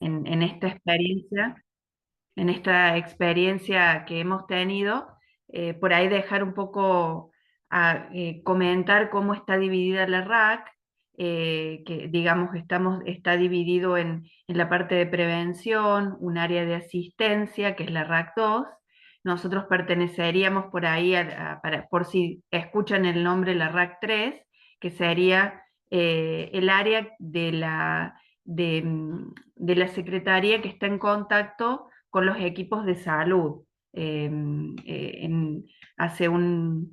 en en esta experiencia que hemos tenido, por ahí dejar un poco comentar cómo está dividida la RAC, que digamos está dividido en la parte de prevención, un área de asistencia, que es la RAC 2. Nosotros perteneceríamos por ahí, por si escuchan el nombre, la RAC 3, que sería el área de la Secretaría que está en contacto con los equipos de salud. Eh, eh, en- hace unos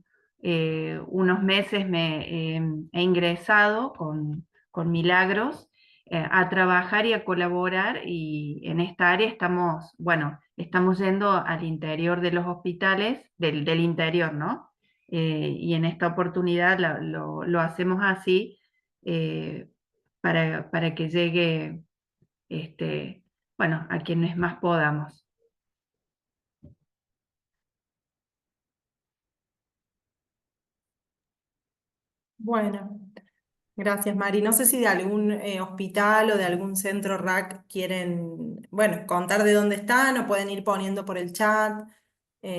meses he ingresado con Milagros a trabajar y a colaborar, y en esta área estamos, bueno, estamos yendo al interior de los hospitales, del interior, ¿no? Y en esta oportunidad lo hacemos así, eh, para que llegue, este, bueno, a quienes más podamos. Bueno, gracias, Mari. No sé si de algún hospital o de algún centro RAC quieren, bueno, contar de dónde están o pueden ir poniendo por el chat,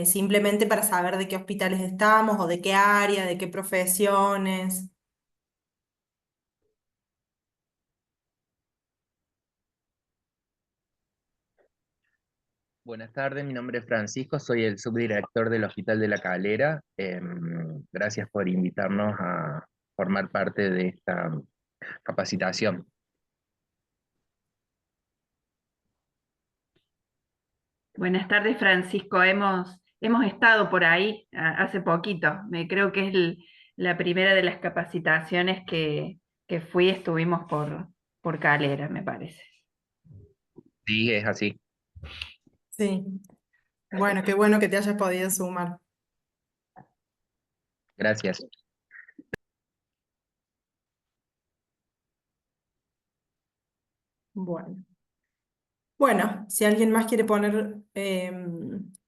simplemente para saber de qué hospitales estamos o de qué área, de qué profesiones. Buenas tardes, mi nombre es Francisco, soy el subdirector del Hospital de La Calera. Gracias por invitarnos a formar parte de esta capacitación. Buenas tardes, Francisco. Hemos estado por ahí hace poquito. Creo que es la primera de las capacitaciones que estuvimos por Calera, me parece. Sí, es así. Sí, bueno, qué bueno que te hayas podido sumar. Gracias. Bueno. Bueno, si alguien más quiere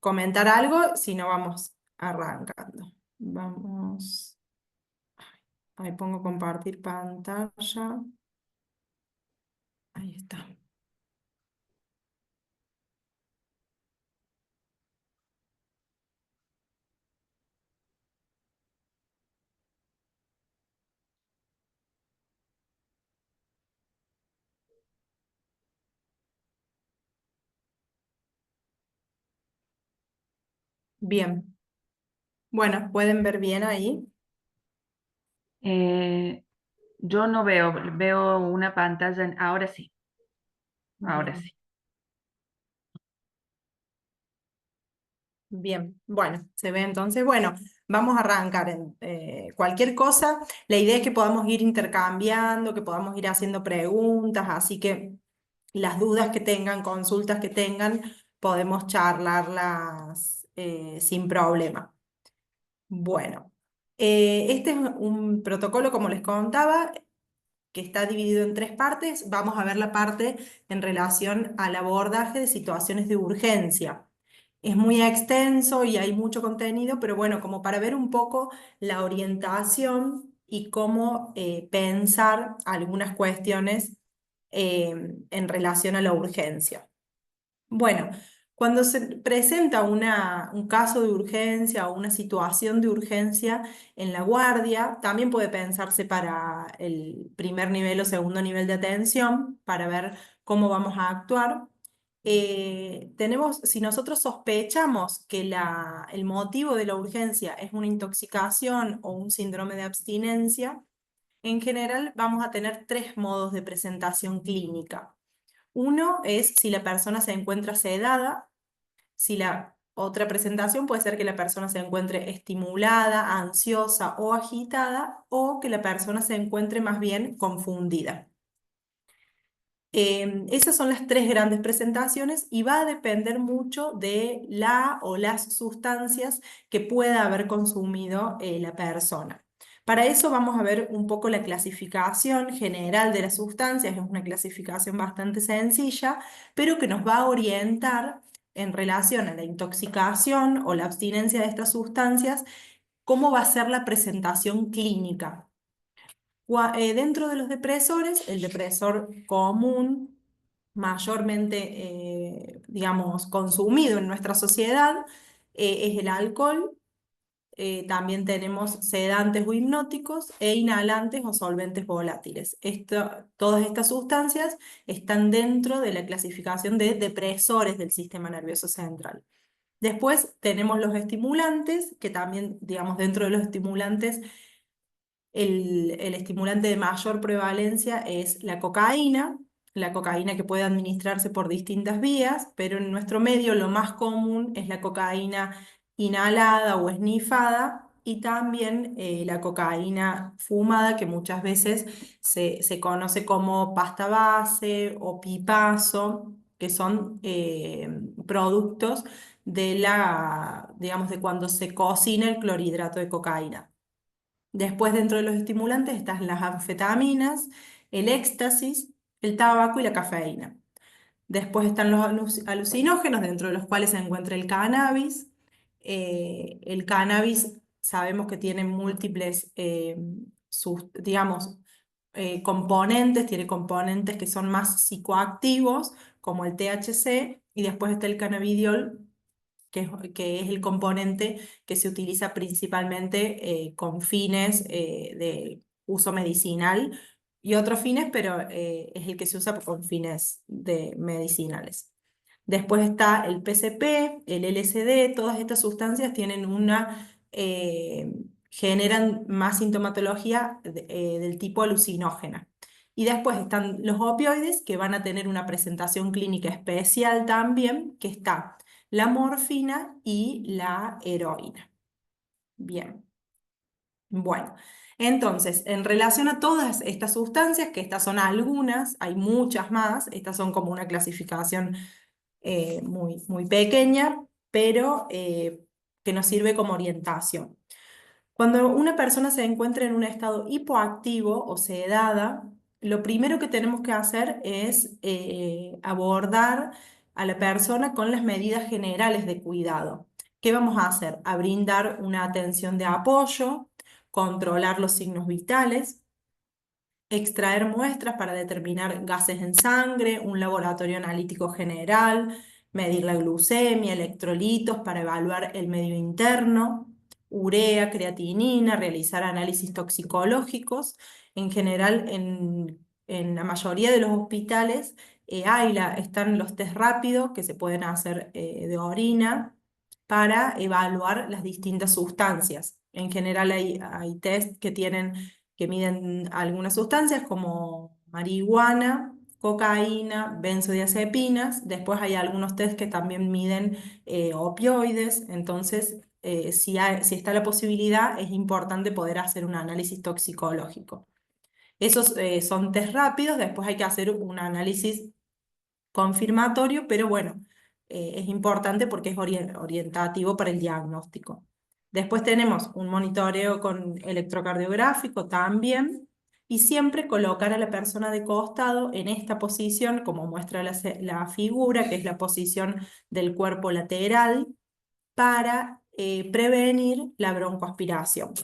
comentar algo, si no, vamos arrancando. Vamos, ahí pongo compartir pantalla. Ahí está. Bien. Bueno, pueden ver bien ahí. Eh, yo no veo una pantalla. Ahora sí, ahora Bien. sí. Bien, bueno, se ve entonces. Bueno, vamos a arrancar en cualquier cosa. La idea es que podamos ir intercambiando, que podamos ir haciendo preguntas, así que las dudas que tengan, consultas que tengan, podemos charlarlas sin problema. Bueno, este es un protocolo, como les contaba, que está dividido en tres partes. Vamos a ver la parte en relación al abordaje de situaciones de urgencia. Es muy extenso y hay mucho contenido, pero bueno, como para ver un poco la orientación y cómo pensar algunas cuestiones en relación a la urgencia. Bueno, cuando se presenta un caso de urgencia o una situación de urgencia en la guardia, también puede pensarse para el primer nivel o segundo nivel de atención, para ver cómo vamos a actuar. Si nosotros sospechamos que el motivo de la urgencia es una intoxicación o un síndrome de abstinencia, en general vamos a tener tres modos de presentación clínica. Uno es si la persona se encuentra sedada, si la otra presentación puede ser que la persona se encuentre estimulada, ansiosa o agitada, o que la persona se encuentre más bien confundida. Esas son las tres grandes presentaciones y va a depender mucho de la o las sustancias que pueda haber consumido la persona. Para eso vamos a ver un poco la clasificación general de las sustancias. Es una clasificación bastante sencilla, pero que nos va a orientar en relación a la intoxicación o la abstinencia de estas sustancias, cómo va a ser la presentación clínica. Dentro de los depresores, el depresor común mayormente, digamos, consumido en nuestra sociedad, es el alcohol. También tenemos sedantes o hipnóticos e inhalantes o solventes volátiles. Todas estas sustancias están dentro de la clasificación de depresores del sistema nervioso central. Después tenemos los estimulantes, que también, digamos, dentro de los estimulantes, el estimulante de mayor prevalencia es la cocaína que puede administrarse por distintas vías, pero en nuestro medio lo más común es la cocaína inhalada o esnifada y también la cocaína fumada, que muchas veces se conoce como pasta base o pipazo, que son productos digamos, de cuando se cocina el clorhidrato de cocaína. Después, dentro de los estimulantes están las anfetaminas, el éxtasis, el tabaco y la cafeína. Después están los alucinógenos, dentro de los cuales se encuentra el cannabis. El cannabis sabemos que tiene múltiples, digamos, componentes, tiene componentes que son más psicoactivos, como el THC, y después está el cannabidiol, que es el componente que se utiliza principalmente con fines de uso medicinal y otros fines, pero es el que se usa con fines medicinales. Después está el PCP, el LSD, todas estas sustancias tienen generan más sintomatología del tipo alucinógena. Y después están los opioides, que van a tener una presentación clínica especial también, que está la morfina y la heroína. Bien. Bueno, entonces, en relación a todas estas sustancias, que estas son algunas, hay muchas más, estas son como una clasificación muy, muy pequeña, pero que nos sirve como orientación. Cuando una persona se encuentra en un estado hipoactivo o sedada, lo primero que tenemos que hacer es abordar a la persona con las medidas generales de cuidado. ¿Qué vamos a hacer? A brindar una atención de apoyo, controlar los signos vitales, extraer muestras para determinar gases en sangre, un laboratorio analítico general, medir la glucemia, electrolitos para evaluar el medio interno, urea, creatinina, realizar análisis toxicológicos. En general, en la mayoría de los hospitales están los test rápidos que se pueden hacer de orina para evaluar las distintas sustancias. En general hay test que miden algunas sustancias como marihuana, cocaína, benzodiazepinas. Después hay algunos test que también miden opioides. Entonces, si está la posibilidad, es importante poder hacer un análisis toxicológico. Esos son test rápidos, después hay que hacer un análisis confirmatorio, pero bueno, es importante porque es orientativo para el diagnóstico. Después tenemos un monitoreo con electrocardiográfico también, y siempre colocar a la persona de costado en esta posición, como muestra la figura, que es la posición del cuerpo lateral, para prevenir la broncoaspiración.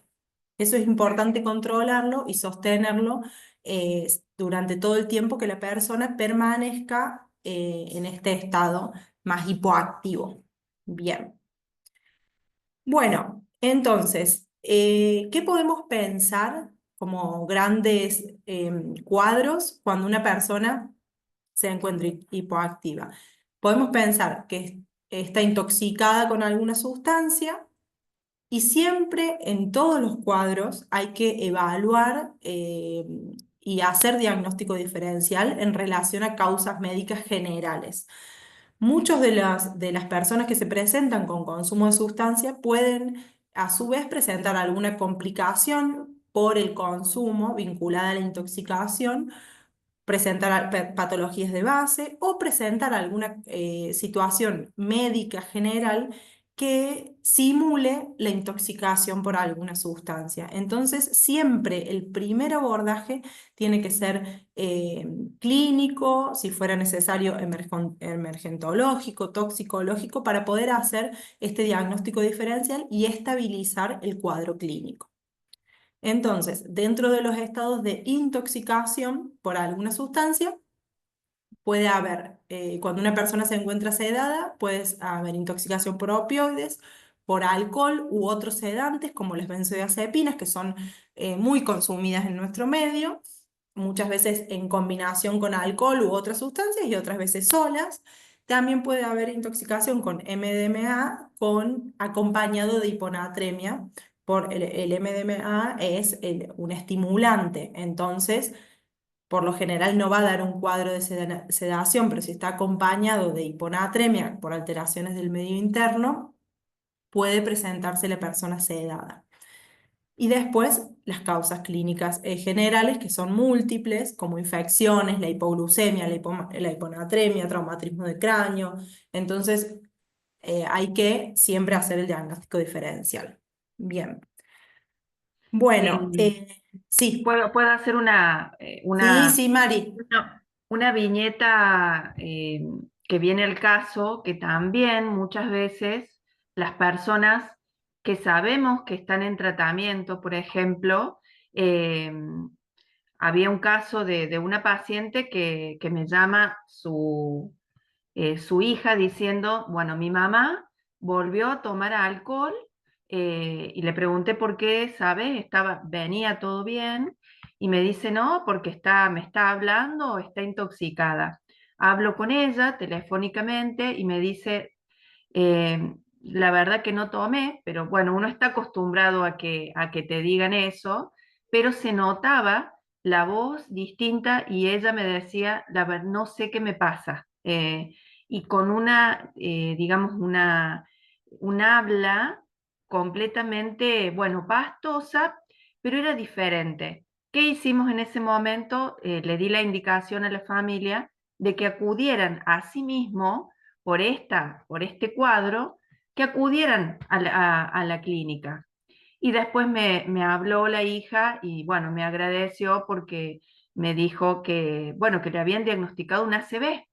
Eso es importante controlarlo y sostenerlo durante todo el tiempo que la persona permanezca en este estado más hipoactivo. Bien. Bueno, entonces, ¿qué podemos pensar como grandes cuadros cuando una persona se encuentra hipoactiva? Podemos pensar que está intoxicada con alguna sustancia, y siempre en todos los cuadros hay que evaluar y hacer diagnóstico diferencial en relación a causas médicas generales. Muchas de las personas que se presentan con consumo de sustancia pueden a su vez presentar alguna complicación por el consumo vinculada a la intoxicación, presentar patologías de base o presentar alguna situación médica general que simule la intoxicación por alguna sustancia. Entonces, siempre el primer abordaje tiene que ser clínico, si fuera necesario emergentológico, toxicológico, para poder hacer este diagnóstico diferencial y estabilizar el cuadro clínico. Entonces, dentro de los estados de intoxicación por alguna sustancia, puede haber, cuando una persona se encuentra sedada, puede haber intoxicación por opioides, por alcohol u otros sedantes como las benzodiazepinas, que son muy consumidas en nuestro medio, muchas veces en combinación con alcohol u otras sustancias y otras veces solas. También puede haber intoxicación con MDMA acompañado de hiponatremia. El MDMA es un estimulante, entonces por lo general no va a dar un cuadro de sedación, pero si está acompañado de hiponatremia por alteraciones del medio interno, puede presentarse la persona sedada. Y después las causas clínicas generales, que son múltiples, como infecciones, la hipoglucemia, la hiponatremia, traumatismo de cráneo. Entonces, hay que siempre hacer el diagnóstico diferencial. Bien. Bueno, Em, sí, puedo hacer sí, sí, Mari. una viñeta que viene al caso, que también muchas veces las personas que sabemos que están en tratamiento, por ejemplo, había un caso de una paciente que me llama su hija diciendo, bueno, mi mamá volvió a tomar alcohol y le pregunté por qué, ¿sabes? Venía todo bien y me dice, no, porque me está hablando o está intoxicada. Hablo con ella telefónicamente y me dice, la verdad que no tomé, pero bueno, uno está acostumbrado a que te digan eso, pero se notaba la voz distinta y ella me decía, la verdad, no sé qué me pasa. Y con digamos, un habla completamente, bueno, pastosa, pero era diferente. ¿Qué hicimos en ese momento? Le di la indicación a la familia de que acudieran a sí mismo por este cuadro, que acudieran a la clínica. Y después me habló la hija y bueno, me agradeció porque me dijo que, bueno, que le habían diagnosticado una ACV.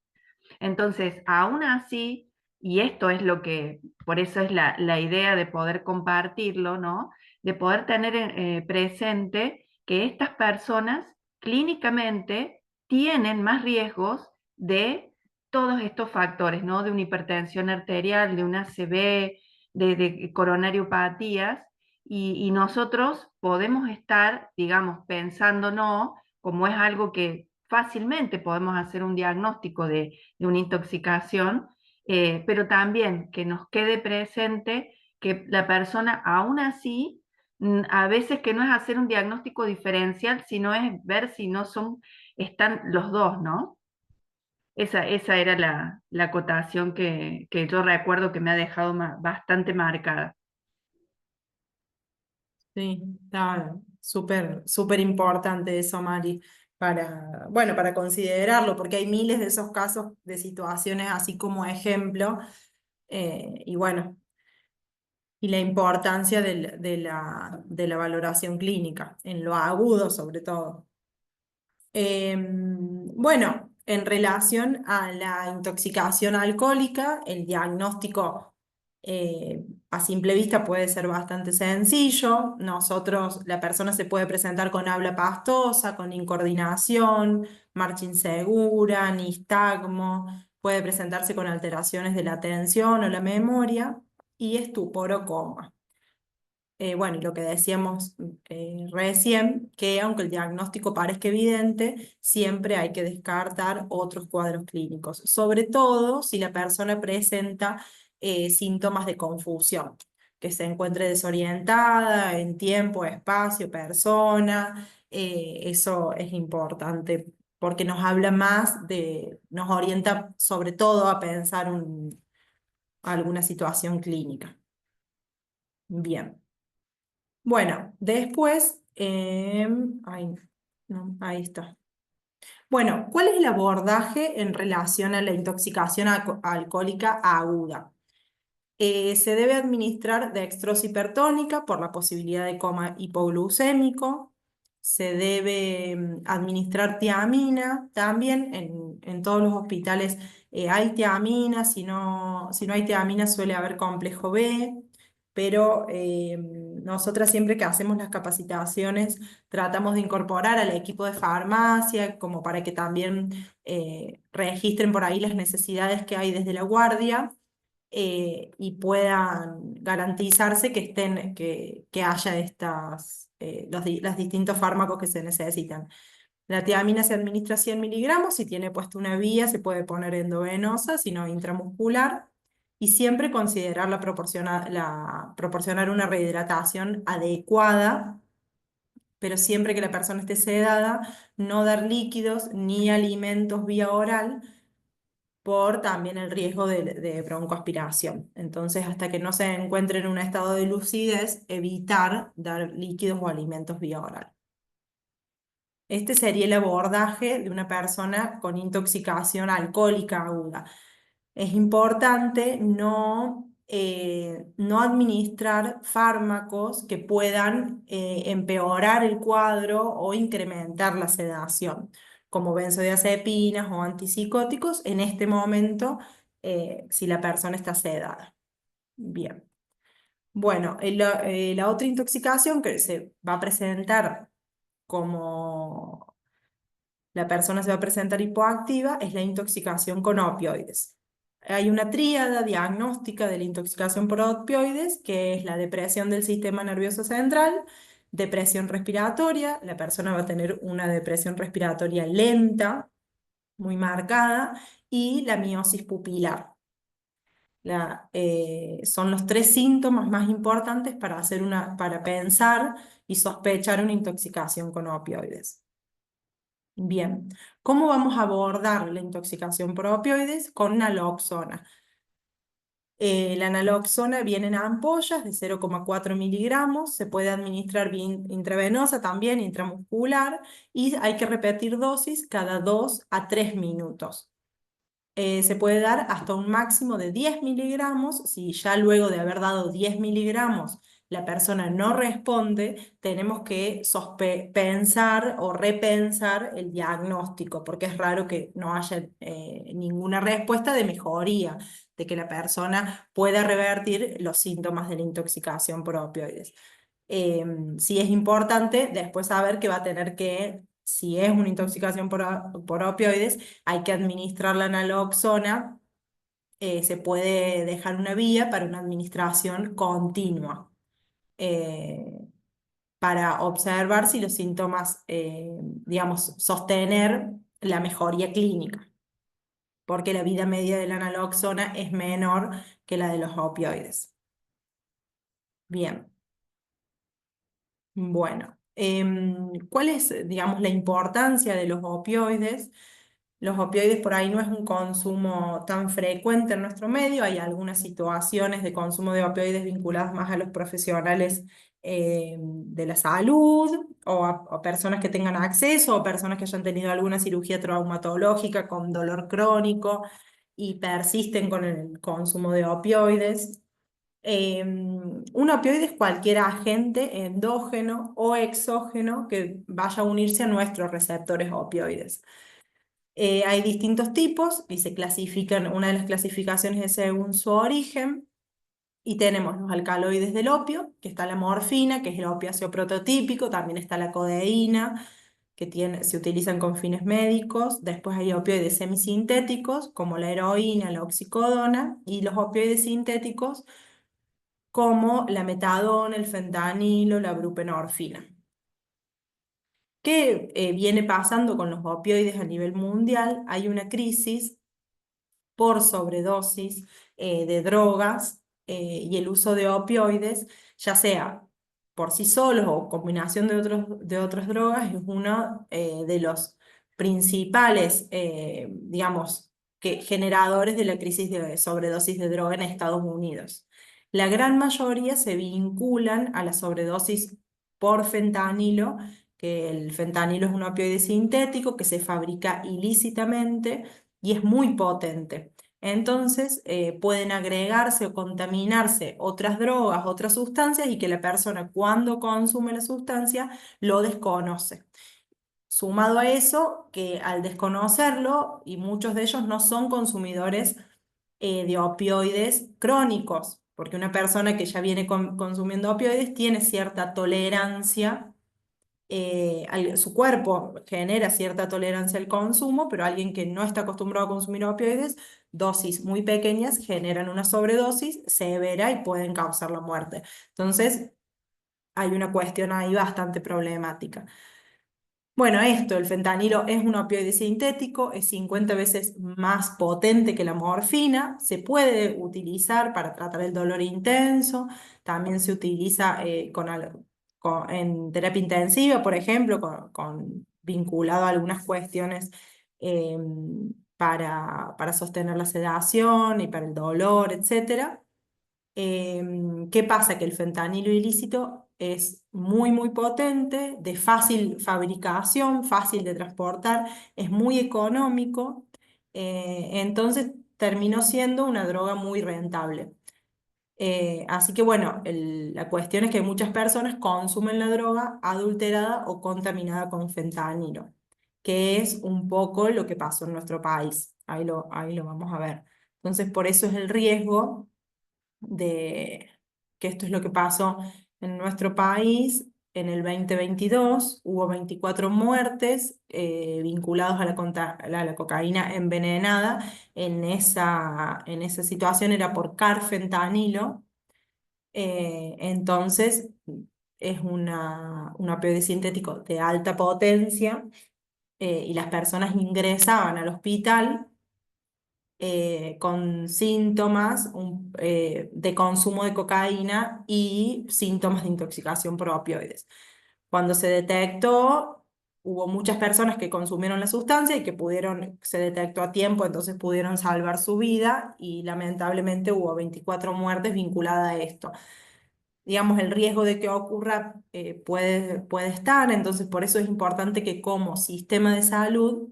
Entonces, aún así, y esto es lo que, por eso es la idea de poder compartirlo, ¿no? De poder tener presente que estas personas clínicamente tienen más riesgos de todos estos factores, ¿no? De una hipertensión arterial, de una ACV, de coronariopatías, y nosotros podemos estar, digamos, pensando, no, como es algo que fácilmente podemos hacer un diagnóstico de una intoxicación, pero también que nos quede presente que la persona aún así, a veces que no es hacer un diagnóstico diferencial, sino es ver si no están los dos, ¿no? Esa era la acotación que yo recuerdo que me ha dejado bastante marcada. Sí, está súper, súper importante eso, Mari, bueno, para considerarlo, porque hay miles de esos casos de situaciones así como ejemplo, y bueno, y la importancia de la valoración clínica, en lo agudo sobre todo. Bueno, en relación a la intoxicación alcohólica, el diagnóstico a simple vista puede ser bastante sencillo. La persona se puede presentar con habla pastosa, con incoordinación, marcha insegura, nistagmo, puede presentarse con alteraciones de la atención o la memoria y estupor o coma. Bueno, y lo que decíamos recién, que aunque el diagnóstico parezca evidente, siempre hay que descartar otros cuadros clínicos, sobre todo si la persona presenta síntomas de confusión, que se encuentre desorientada en tiempo, espacio, persona, eso es importante porque nos habla nos orienta sobre todo a pensar alguna situación clínica. Bien. Bueno, después, ay, no, ahí está. Bueno, ¿cuál es el abordaje en relación a la intoxicación alcohólica aguda? Se debe administrar dextrosa hipertónica por la posibilidad de coma hipoglucémico. Se debe administrar tiamina. También en todos los hospitales hay tiamina. Si no hay tiamina suele haber complejo B. pero nosotras siempre que hacemos las capacitaciones tratamos de incorporar al equipo de farmacia, como para que también registren por ahí las necesidades que hay desde la guardia y puedan garantizarse que que haya los distintos fármacos que se necesitan. La tiamina se administra 100 miligramos, si tiene puesto una vía se puede poner endovenosa, si no intramuscular, y siempre considerar proporcionar una rehidratación adecuada, pero siempre que la persona esté sedada, no dar líquidos ni alimentos vía oral, por también el riesgo de broncoaspiración. Entonces, hasta que no se encuentre en un estado de lucidez, evitar dar líquidos o alimentos vía oral. Este sería el abordaje de una persona con intoxicación alcohólica aguda. Es importante no administrar fármacos que puedan empeorar el cuadro o incrementar la sedación, como benzodiazepinas o antipsicóticos, en este momento, si la persona está sedada. Bien. Bueno, la otra intoxicación que se va a presentar como la persona se va a presentar hipoactiva es la intoxicación con opioides. Hay una tríada diagnóstica de la intoxicación por opioides, que es la depresión del sistema nervioso central, depresión respiratoria, la persona va a tener una depresión respiratoria lenta, muy marcada, y la miosis pupilar. Son los tres síntomas más importantes para pensar y sospechar una intoxicación con opioides. Bien, ¿cómo vamos a abordar la intoxicación por opioides? Con naloxona. La naloxona viene en ampollas de 0,4 miligramos, se puede administrar bien intravenosa también, intramuscular, y hay que repetir dosis cada 2 a 3 minutos. Se puede dar hasta un máximo de 10 miligramos. Si ya luego de haber dado 10 miligramos la persona no responde, tenemos que pensar o repensar el diagnóstico, porque es raro que no haya ninguna respuesta de mejoría, de que la persona pueda revertir los síntomas de la intoxicación por opioides. Sí es importante después saber que va a tener que, si es una intoxicación por opioides, hay que administrar la naloxona. Se puede dejar una vía para una administración continua, eh, para observar si los síntomas, digamos, sostener la mejoría clínica, porque la vida media de la naloxona es menor que la de los opioides. Bien. Bueno, ¿cuál es, digamos, la importancia de los opioides? Los opioides por ahí no es un consumo tan frecuente en nuestro medio, hay algunas situaciones de consumo de opioides vinculadas más a los profesionales de la salud o a personas que tengan acceso o personas que hayan tenido alguna cirugía traumatológica con dolor crónico y persisten con el consumo de opioides. Un opioide es cualquier agente endógeno o exógeno que vaya a unirse a nuestros receptores opioides. Hay distintos tipos y se clasifican, una de las clasificaciones es según su origen, y tenemos los alcaloides del opio, que está la morfina, que es el opiáceo prototípico, también está la codeína, se utilizan con fines médicos. Después hay opioides semisintéticos, como la heroína, la oxicodona, y los opioides sintéticos, como la metadona, el fentanilo, la buprenorfina. ¿Qué viene pasando con los opioides a nivel mundial? Hay una crisis por sobredosis de drogas y el uso de opioides, ya sea por sí solos o combinación de otras drogas, es uno de los principales, digamos, generadores de la crisis de sobredosis de droga en Estados Unidos. La gran mayoría se vinculan a la sobredosis por fentanilo, que el fentanilo es un opioide sintético que se fabrica ilícitamente y es muy potente. Entonces, pueden agregarse o contaminarse otras drogas, otras sustancias, y que la persona cuando consume la sustancia lo desconoce. Sumado a eso, que al desconocerlo, y muchos de ellos no son consumidores de opioides crónicos, porque una persona que ya viene consumiendo opioides tiene cierta tolerancia, su cuerpo genera cierta tolerancia al consumo, pero alguien que no está acostumbrado a consumir opioides, dosis muy pequeñas generan una sobredosis severa y pueden causar la muerte. Entonces, hay una cuestión ahí bastante problemática. Bueno, el fentanilo es un opioide sintético, es 50 veces más potente que la morfina, se puede utilizar para tratar el dolor intenso, también se utiliza en terapia intensiva, por ejemplo, vinculado a algunas cuestiones eh, para sostener la sedación y para el dolor, etcétera. ¿Qué pasa? Que el fentanilo ilícito es muy, muy potente, de fácil fabricación, fácil de transportar, es muy económico, entonces terminó siendo una droga muy rentable. Así que bueno, la cuestión es que muchas personas consumen la droga adulterada o contaminada con fentanilo, que es un poco lo que pasó en nuestro país. Ahí lo vamos a ver. Entonces, por eso es el riesgo de que esto es lo que pasó en nuestro país. En el 2022 hubo 24 muertes vinculados a la cocaína envenenada. En esa situación era por carfentanilo. Entonces es un opioide sintético de alta potencia, y las personas ingresaban al hospital con síntomas de consumo de cocaína y síntomas de intoxicación por opioides. Cuando se detectó, hubo muchas personas que consumieron la sustancia y que se detectó a tiempo, entonces pudieron salvar su vida y lamentablemente hubo 24 muertes vinculadas a esto. Digamos, el riesgo de que ocurra puede estar, entonces por eso es importante que como sistema de salud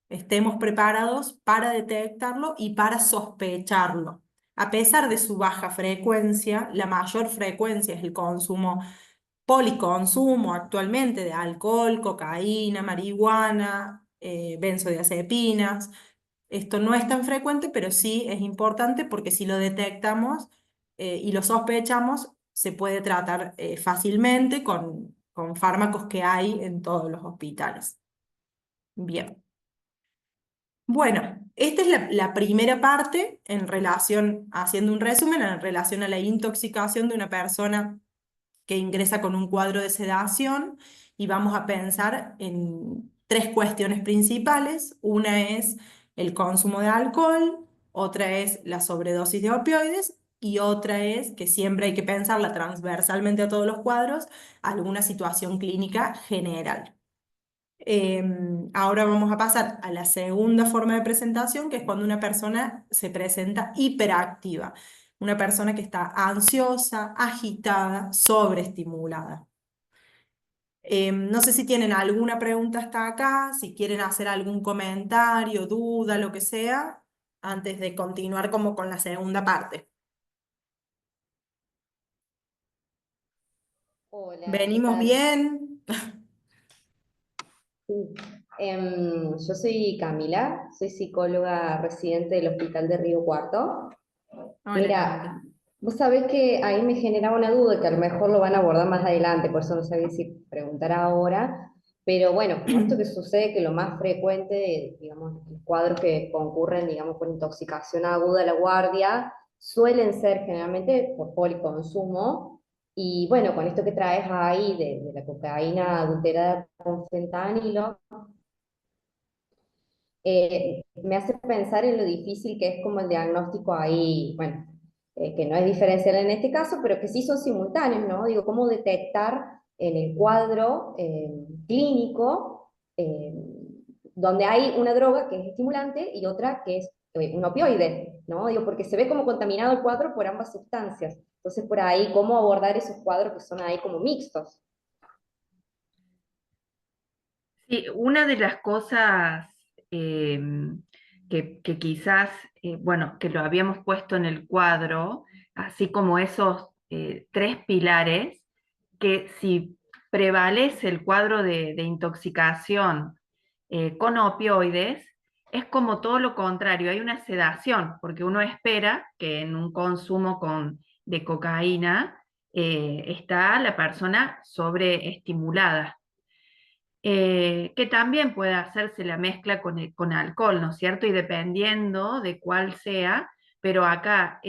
estemos preparados para detectarlo y para sospecharlo. A pesar de su baja frecuencia, la mayor frecuencia es el consumo, policonsumo actualmente de alcohol, cocaína, marihuana, benzodiazepinas. Esto no es tan frecuente, pero sí es importante porque si lo detectamos y lo sospechamos, se puede tratar fácilmente con fármacos que hay en todos los hospitales. Bien. Bueno, esta es la primera parte haciendo un resumen, en relación a la intoxicación de una persona que ingresa con un cuadro de sedación, y vamos a pensar en tres cuestiones principales. Una es el consumo de alcohol, otra es la sobredosis de opioides y otra es, que siempre hay que pensarla transversalmente a todos los cuadros, alguna situación clínica general. Ahora vamos a pasar a la segunda forma de presentación, que es cuando una persona se presenta hiperactiva, una persona que está ansiosa, agitada, sobreestimulada. No sé si tienen alguna pregunta hasta acá, si quieren hacer algún comentario, duda, lo que sea, antes de continuar como con la segunda parte. Hola, ¿qué ¿Venimos tal? bien? Sí. Yo soy Camila, soy psicóloga residente del Hospital de Río Cuarto. Hola, Camila. Mira, vos sabés que ahí me generaba una duda que a lo mejor lo van a abordar más adelante, por eso no sabía si preguntar ahora, pero bueno, como esto que sucede, que lo más frecuente, digamos, los cuadros que concurren, digamos, por intoxicación aguda a la guardia, suelen ser generalmente por policonsumo, y bueno, con esto que traes ahí de la cocaína adulterada con fentanilo, me hace pensar en lo difícil que es como el diagnóstico ahí, bueno, que no es diferencial en este caso, pero que sí son simultáneos, ¿no? Digo, cómo detectar en el cuadro clínico donde hay una droga que es estimulante y otra que es un opioide, ¿no? Digo, porque se ve como contaminado el cuadro por ambas sustancias. Entonces, por ahí, cómo abordar esos cuadros que son ahí como mixtos. Sí, una de las cosas eh, que quizás, bueno, que lo habíamos puesto en el cuadro, así como esos tres pilares, que si prevalece el cuadro de intoxicación con opioides, es como todo lo contrario, hay una sedación, porque uno espera que en un consumo con de cocaína, está la persona sobreestimulada. Que también puede hacerse la mezcla con alcohol, ¿no es cierto? Y dependiendo de cuál sea, pero acá,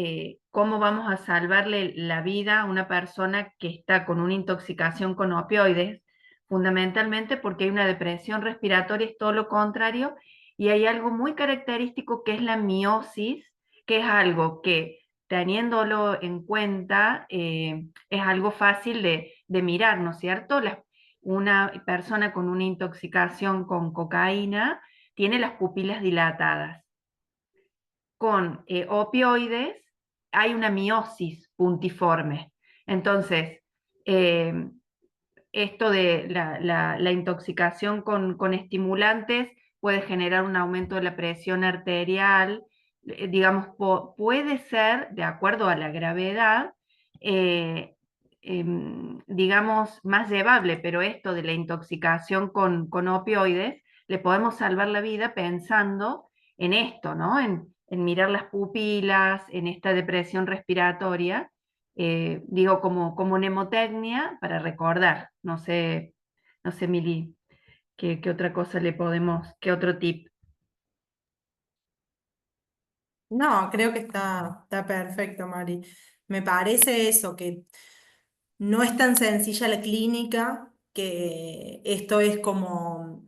¿cómo vamos a salvarle la vida a una persona que está con una intoxicación con opioides? Fundamentalmente porque hay una depresión respiratoria, es todo lo contrario, y hay algo muy característico que es la miosis, que es algo que, teniéndolo en cuenta, es algo fácil de mirar, ¿no es cierto? Una persona con una intoxicación con cocaína tiene las pupilas dilatadas. Con opioides hay una miosis puntiforme. Entonces, eh, esto de la intoxicación con estimulantes puede generar un aumento de la presión arterial, digamos, puede ser, de acuerdo a la gravedad, eh, digamos, más llevable, pero esto de la intoxicación con opioides, le podemos salvar la vida pensando en esto, ¿no? En mirar las pupilas, en esta depresión respiratoria, digo, como mnemotecnia para recordar. No sé, Mili, qué otra cosa le podemos, qué otro tip. No, creo que está perfecto, Mari. Me parece eso, que no es tan sencilla la clínica, que esto es como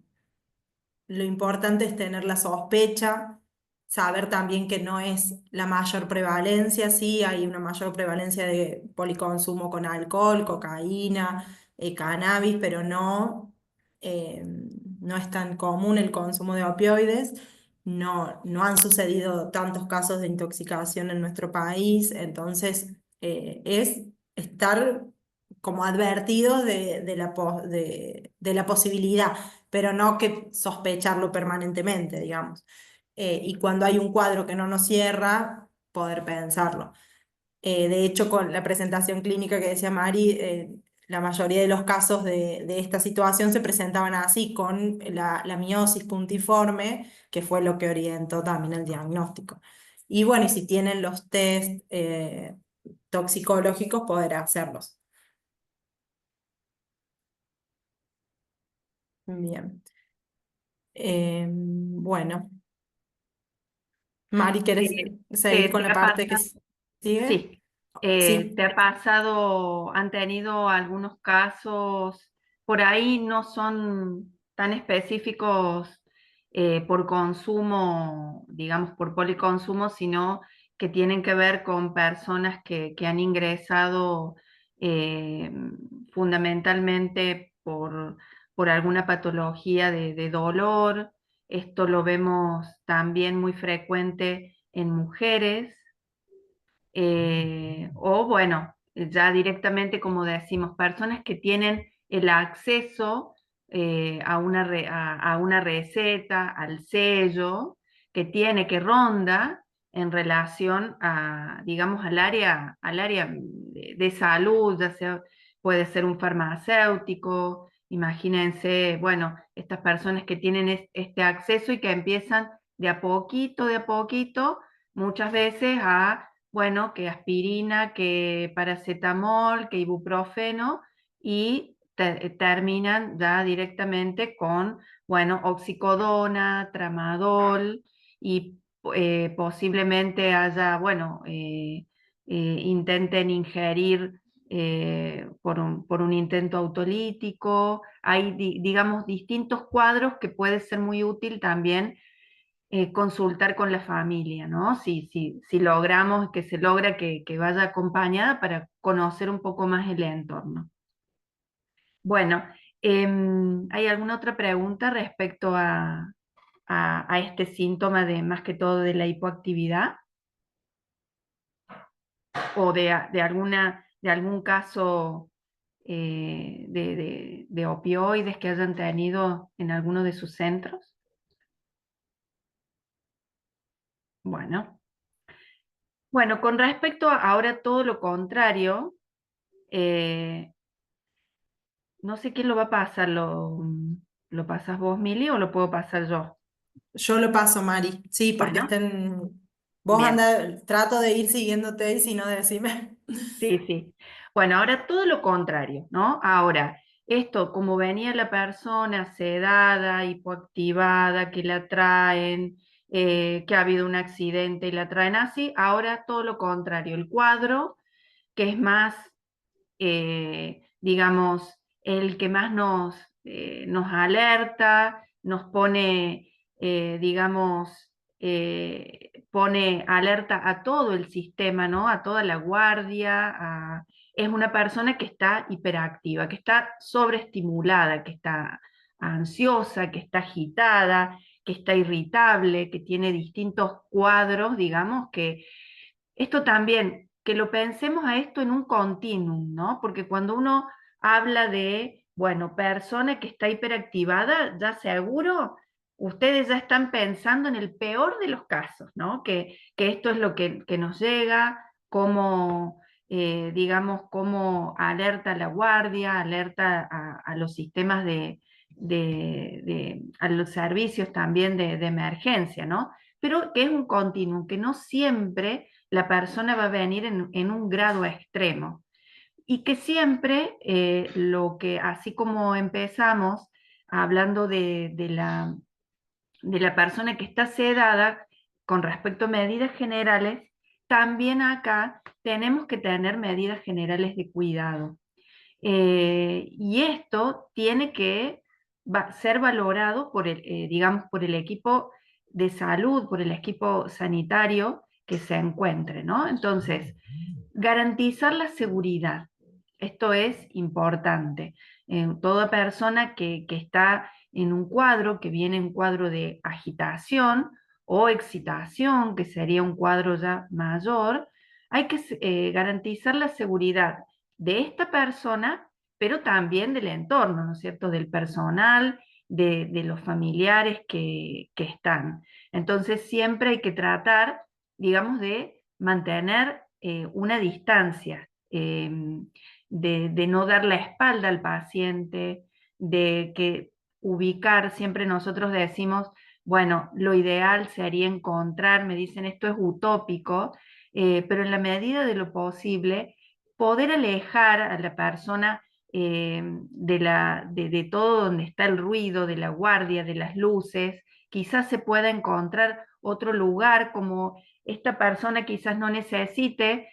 lo importante es tener la sospecha, saber también que no es la mayor prevalencia, sí, hay una mayor prevalencia de policonsumo con alcohol, cocaína, cannabis, pero no es tan común el consumo de opioides. No han sucedido tantos casos de intoxicación en nuestro país, entonces es estar como advertidos de la posibilidad, pero no que sospecharlo permanentemente, digamos. Y cuando hay un cuadro que no nos cierra, poder pensarlo. De hecho, con la presentación clínica que decía Mari, la mayoría de los casos de esta situación se presentaban así, con la miosis puntiforme, que fue lo que orientó también el diagnóstico. Y bueno, y si tienen los test toxicológicos, poder hacerlos. Bien. Bueno, Mari, ¿quieres seguir con ¿Te la ha parte que pasado? sigue? Sí. Sí. ¿Te ha pasado, han tenido algunos casos, por ahí no son tan específicos por consumo, digamos, por policonsumo, sino que tienen que ver con personas que han ingresado eh, fundamentalmente por alguna patología de dolor? Esto lo vemos también muy frecuente en mujeres, o bueno, ya directamente, como decimos, personas que tienen el acceso a una receta, al sello, que ronda en relación a, digamos, al área de salud, ya sea, puede ser un farmacéutico. Imagínense, bueno, estas personas que tienen este acceso y que empiezan de a poquito, muchas veces a, bueno, que aspirina, que paracetamol, que ibuprofeno, y terminan ya directamente con, bueno, oxicodona, tramadol, y posiblemente haya, bueno, intenten ingerir por un intento autolítico. Hay, digamos, distintos cuadros que puede ser muy útil también consultar con la familia, ¿no? Si logramos que se logra que vaya acompañada para conocer un poco más el entorno. Bueno, ¿hay alguna otra pregunta respecto a este síntoma de más que todo de la hipoactividad? ¿O de algún caso de opioides que hayan tenido en alguno de sus centros? Bueno. Bueno, con respecto a ahora todo lo contrario, eh, no sé quién lo va a pasar, ¿lo pasas vos, Mili, o lo puedo pasar yo? Yo lo paso, Mari. Sí, porque Bueno, estén. Vos bien. anda, trato de ir siguiéndote y si no, decime. Sí, sí. Bueno, ahora todo lo contrario, ¿no? Ahora, esto, como venía la persona sedada, hipoactivada, que la traen, que ha habido un accidente y la traen así, ahora todo lo contrario, el cuadro, que es más, digamos, el que más nos alerta, nos pone, digamos, pone alerta a todo el sistema, ¿no? A toda la guardia, es una persona que está hiperactiva, que está sobreestimulada, que está ansiosa, que está agitada, que está irritable, que tiene distintos cuadros, digamos, que esto también, que lo pensemos a esto en un continuum, ¿no? Porque cuando uno habla de, bueno, persona que está hiperactivada, ya seguro ustedes ya están pensando en el peor de los casos, ¿no? Que esto es lo que nos llega, como, digamos, cómo alerta a la guardia, alerta a los sistemas a los servicios también de emergencia, ¿no? Pero que es un continuum, que no siempre la persona va a venir en un grado extremo. Y que siempre así como empezamos hablando de la persona que está sedada con respecto a medidas generales, también acá tenemos que tener medidas generales de cuidado. Y esto tiene que ser valorado por digamos, por el equipo de salud, por el equipo sanitario que se encuentre, ¿no? Entonces, garantizar la seguridad. Esto es importante. Toda persona que está en un cuadro, que viene en un cuadro de agitación o excitación, que sería un cuadro ya mayor, hay que garantizar la seguridad de esta persona, pero también del entorno, ¿no es cierto? Del personal, de los familiares que están. Entonces siempre hay que tratar, digamos, de mantener una distancia, de no dar la espalda al paciente, de que ubicar, siempre nosotros decimos, bueno, lo ideal sería encontrar, me dicen esto es utópico, pero en la medida de lo posible, poder alejar a la persona de todo donde está el ruido, de la guardia, de las luces, quizás se pueda encontrar otro lugar como esta persona quizás no necesite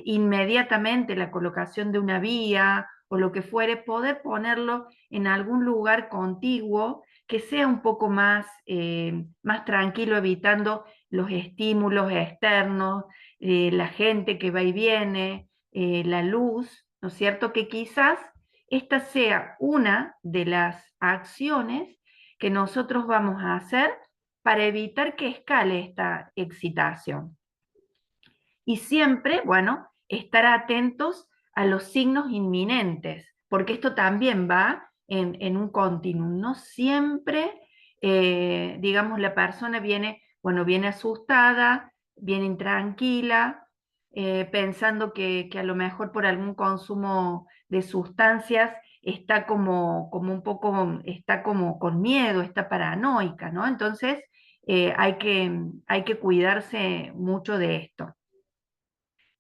inmediatamente la colocación de una vía o lo que fuere, poder ponerlo en algún lugar contiguo que sea un poco más tranquilo, evitando los estímulos externos, la gente que va y viene, la luz, ¿no es cierto? Que quizás esta sea una de las acciones que nosotros vamos a hacer para evitar que escale esta excitación. Y siempre, bueno, estar atentos a los signos inminentes, porque esto también va en un continuum. No siempre, digamos, la persona viene, bueno, viene asustada, viene intranquila, pensando que a lo mejor por algún consumo de sustancias está como un poco, está como con miedo, está paranoica, ¿no? Entonces, hay que cuidarse mucho de esto.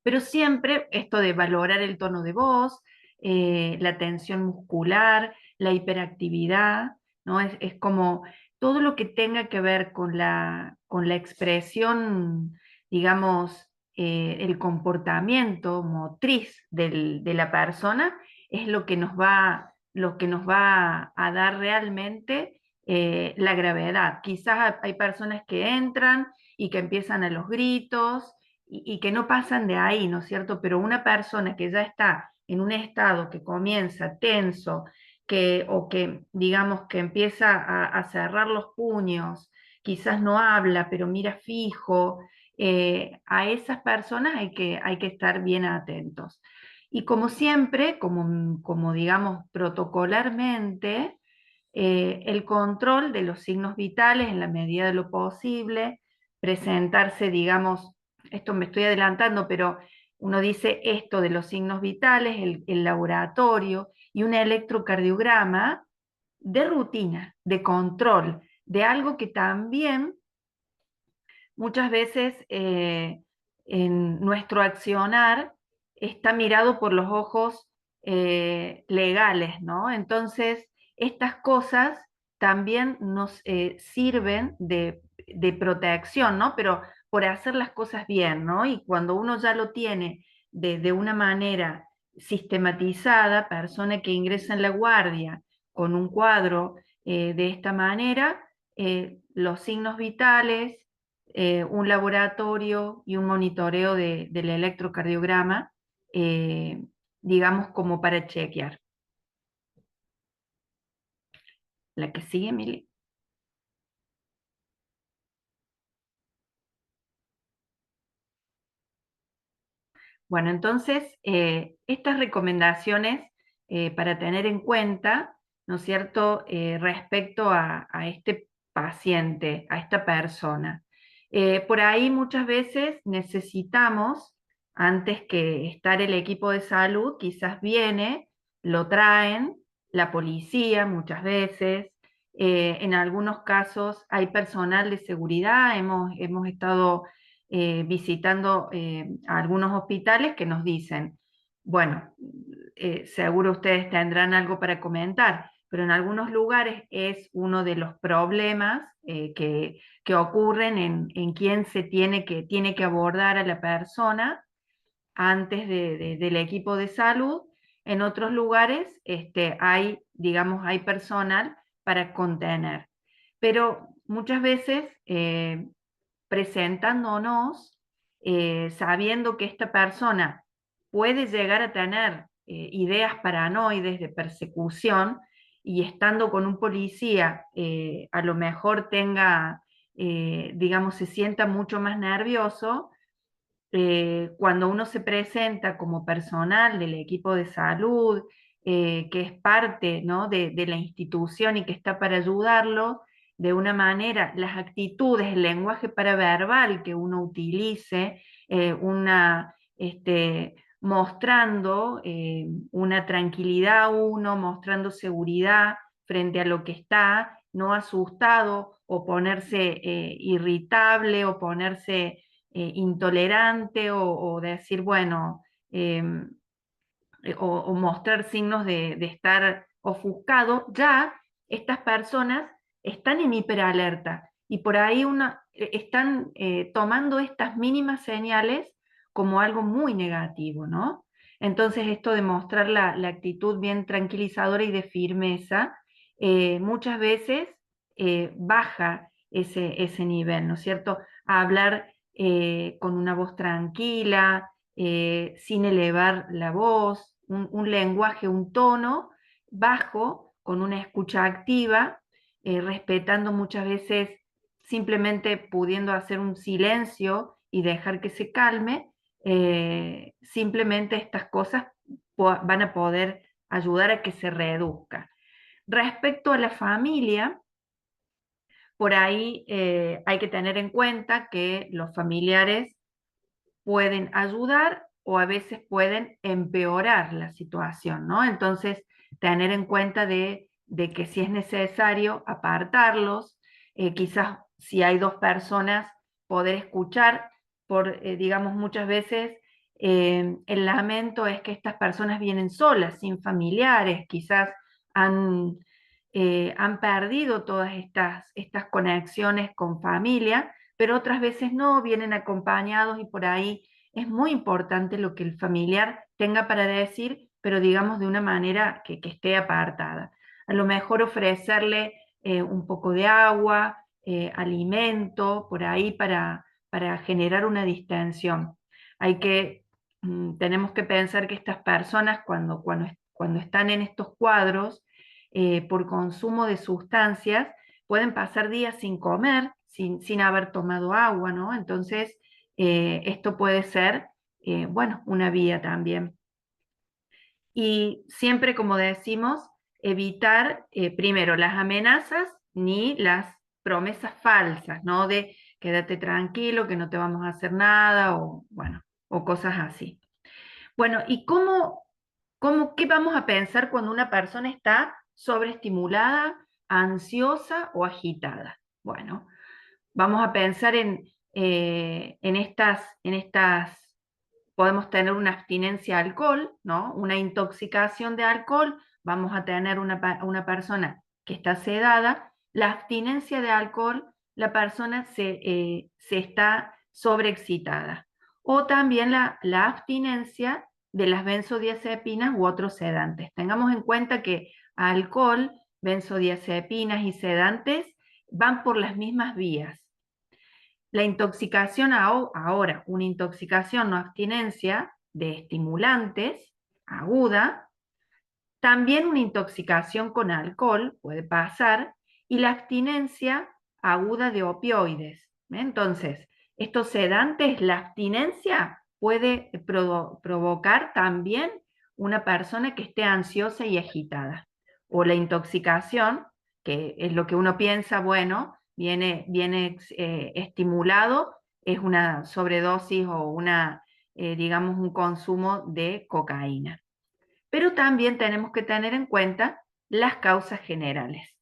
Pero siempre esto de valorar el tono de voz, la tensión muscular, la hiperactividad, ¿no? Es como todo lo que tenga que ver con la expresión, digamos, el comportamiento motriz de la persona, es lo que nos va a dar realmente la gravedad. Quizás hay personas que entran y que empiezan a los gritos, y que no pasan de ahí, ¿no es cierto? Pero una persona que ya está en un estado que comienza tenso, o que digamos que empieza a cerrar los puños, quizás no habla, pero mira fijo, a esas personas hay que estar bien atentos. Y como siempre, como digamos protocolarmente, el control de los signos vitales en la medida de lo posible, presentarse, digamos, esto me estoy adelantando, pero uno dice esto de los signos vitales, el laboratorio y un electrocardiograma de rutina, de control, de algo que también muchas veces en nuestro accionar está mirado por los ojos legales, ¿no? Entonces, estas cosas también nos sirven de protección, ¿no? Pero por hacer las cosas bien, ¿no? Y cuando uno ya lo tiene de una manera sistematizada, persona que ingresa en la guardia con un cuadro de esta manera, los signos vitales, un laboratorio y un monitoreo del electrocardiograma, eh, digamos como para chequear. La que sigue, Mili. Bueno, entonces, estas recomendaciones para tener en cuenta, ¿no es cierto?, respecto a este paciente, a esta persona. Por ahí muchas veces necesitamos, antes que estar el equipo de salud, quizás viene, lo traen, la policía muchas veces, en algunos casos hay personal de seguridad, hemos estado visitando algunos hospitales que nos dicen, bueno, seguro ustedes tendrán algo para comentar, pero en algunos lugares es uno de los problemas que ocurren en quién tiene que abordar a la persona antes del equipo de salud. En otros lugares hay, digamos, hay personal para contener. Pero muchas veces presentándonos, sabiendo que esta persona puede llegar a tener ideas paranoides de persecución y estando con un policía, a lo mejor tenga, digamos, se sienta mucho más nervioso. Cuando uno se presenta como personal del equipo de salud, que es parte, ¿no?, de la institución y que está para ayudarlo, de una manera, las actitudes, el lenguaje paraverbal que uno utilice, mostrando una tranquilidad a uno, mostrando seguridad frente a lo que está, no asustado o ponerse irritable o ponerse intolerante o decir, bueno, o mostrar signos de estar ofuscado, ya estas personas están en hiperalerta y por ahí están tomando estas mínimas señales como algo muy negativo, ¿no? Entonces esto de mostrar la actitud bien tranquilizadora y de firmeza, muchas veces baja ese nivel, ¿no es cierto? A hablar con una voz tranquila, sin elevar la voz, un lenguaje, un tono bajo, con una escucha activa, respetando muchas veces, simplemente pudiendo hacer un silencio y dejar que se calme, simplemente estas cosas van a poder ayudar a que se reduzca. Respecto a la familia, por ahí hay que tener en cuenta que los familiares pueden ayudar o a veces pueden empeorar la situación, ¿no? Entonces, tener en cuenta de que si es necesario apartarlos, quizás si hay dos personas, poder escuchar, digamos, muchas veces el lamento es que estas personas vienen solas, sin familiares, quizás han perdido todas estas conexiones con familia, pero otras veces no, vienen acompañados y por ahí es muy importante lo que el familiar tenga para decir, pero digamos de una manera que esté apartada. A lo mejor ofrecerle un poco de agua, alimento, por ahí para generar una distensión. Tenemos que pensar que estas personas cuando están en estos cuadros, por consumo de sustancias, pueden pasar días sin comer, sin haber tomado agua, ¿no? Entonces, esto puede ser, bueno, una vía también. Y siempre, como decimos, evitar primero las amenazas ni las promesas falsas, ¿no? De quédate tranquilo, que no te vamos a hacer nada, o bueno, o cosas así. Bueno, ¿y qué vamos a pensar cuando una persona está sobreestimulada, ansiosa o agitada? Bueno, vamos a pensar en estas podemos tener una abstinencia a alcohol, ¿no? Una intoxicación de alcohol, vamos a tener una persona que está sedada, la abstinencia de alcohol, la persona se está sobreexcitada. O también la abstinencia de las benzodiazepinas u otros sedantes. Tengamos en cuenta que alcohol, benzodiazepinas y sedantes van por las mismas vías. La intoxicación ahora, una intoxicación o abstinencia de estimulantes aguda, también una intoxicación con alcohol puede pasar, y la abstinencia aguda de opioides. Entonces, estos sedantes, la abstinencia puede provocar también una persona que esté ansiosa y agitada. O la intoxicación, que es lo que uno piensa, bueno, viene estimulado, es una sobredosis o digamos, un consumo de cocaína. Pero también tenemos que tener en cuenta las causas generales.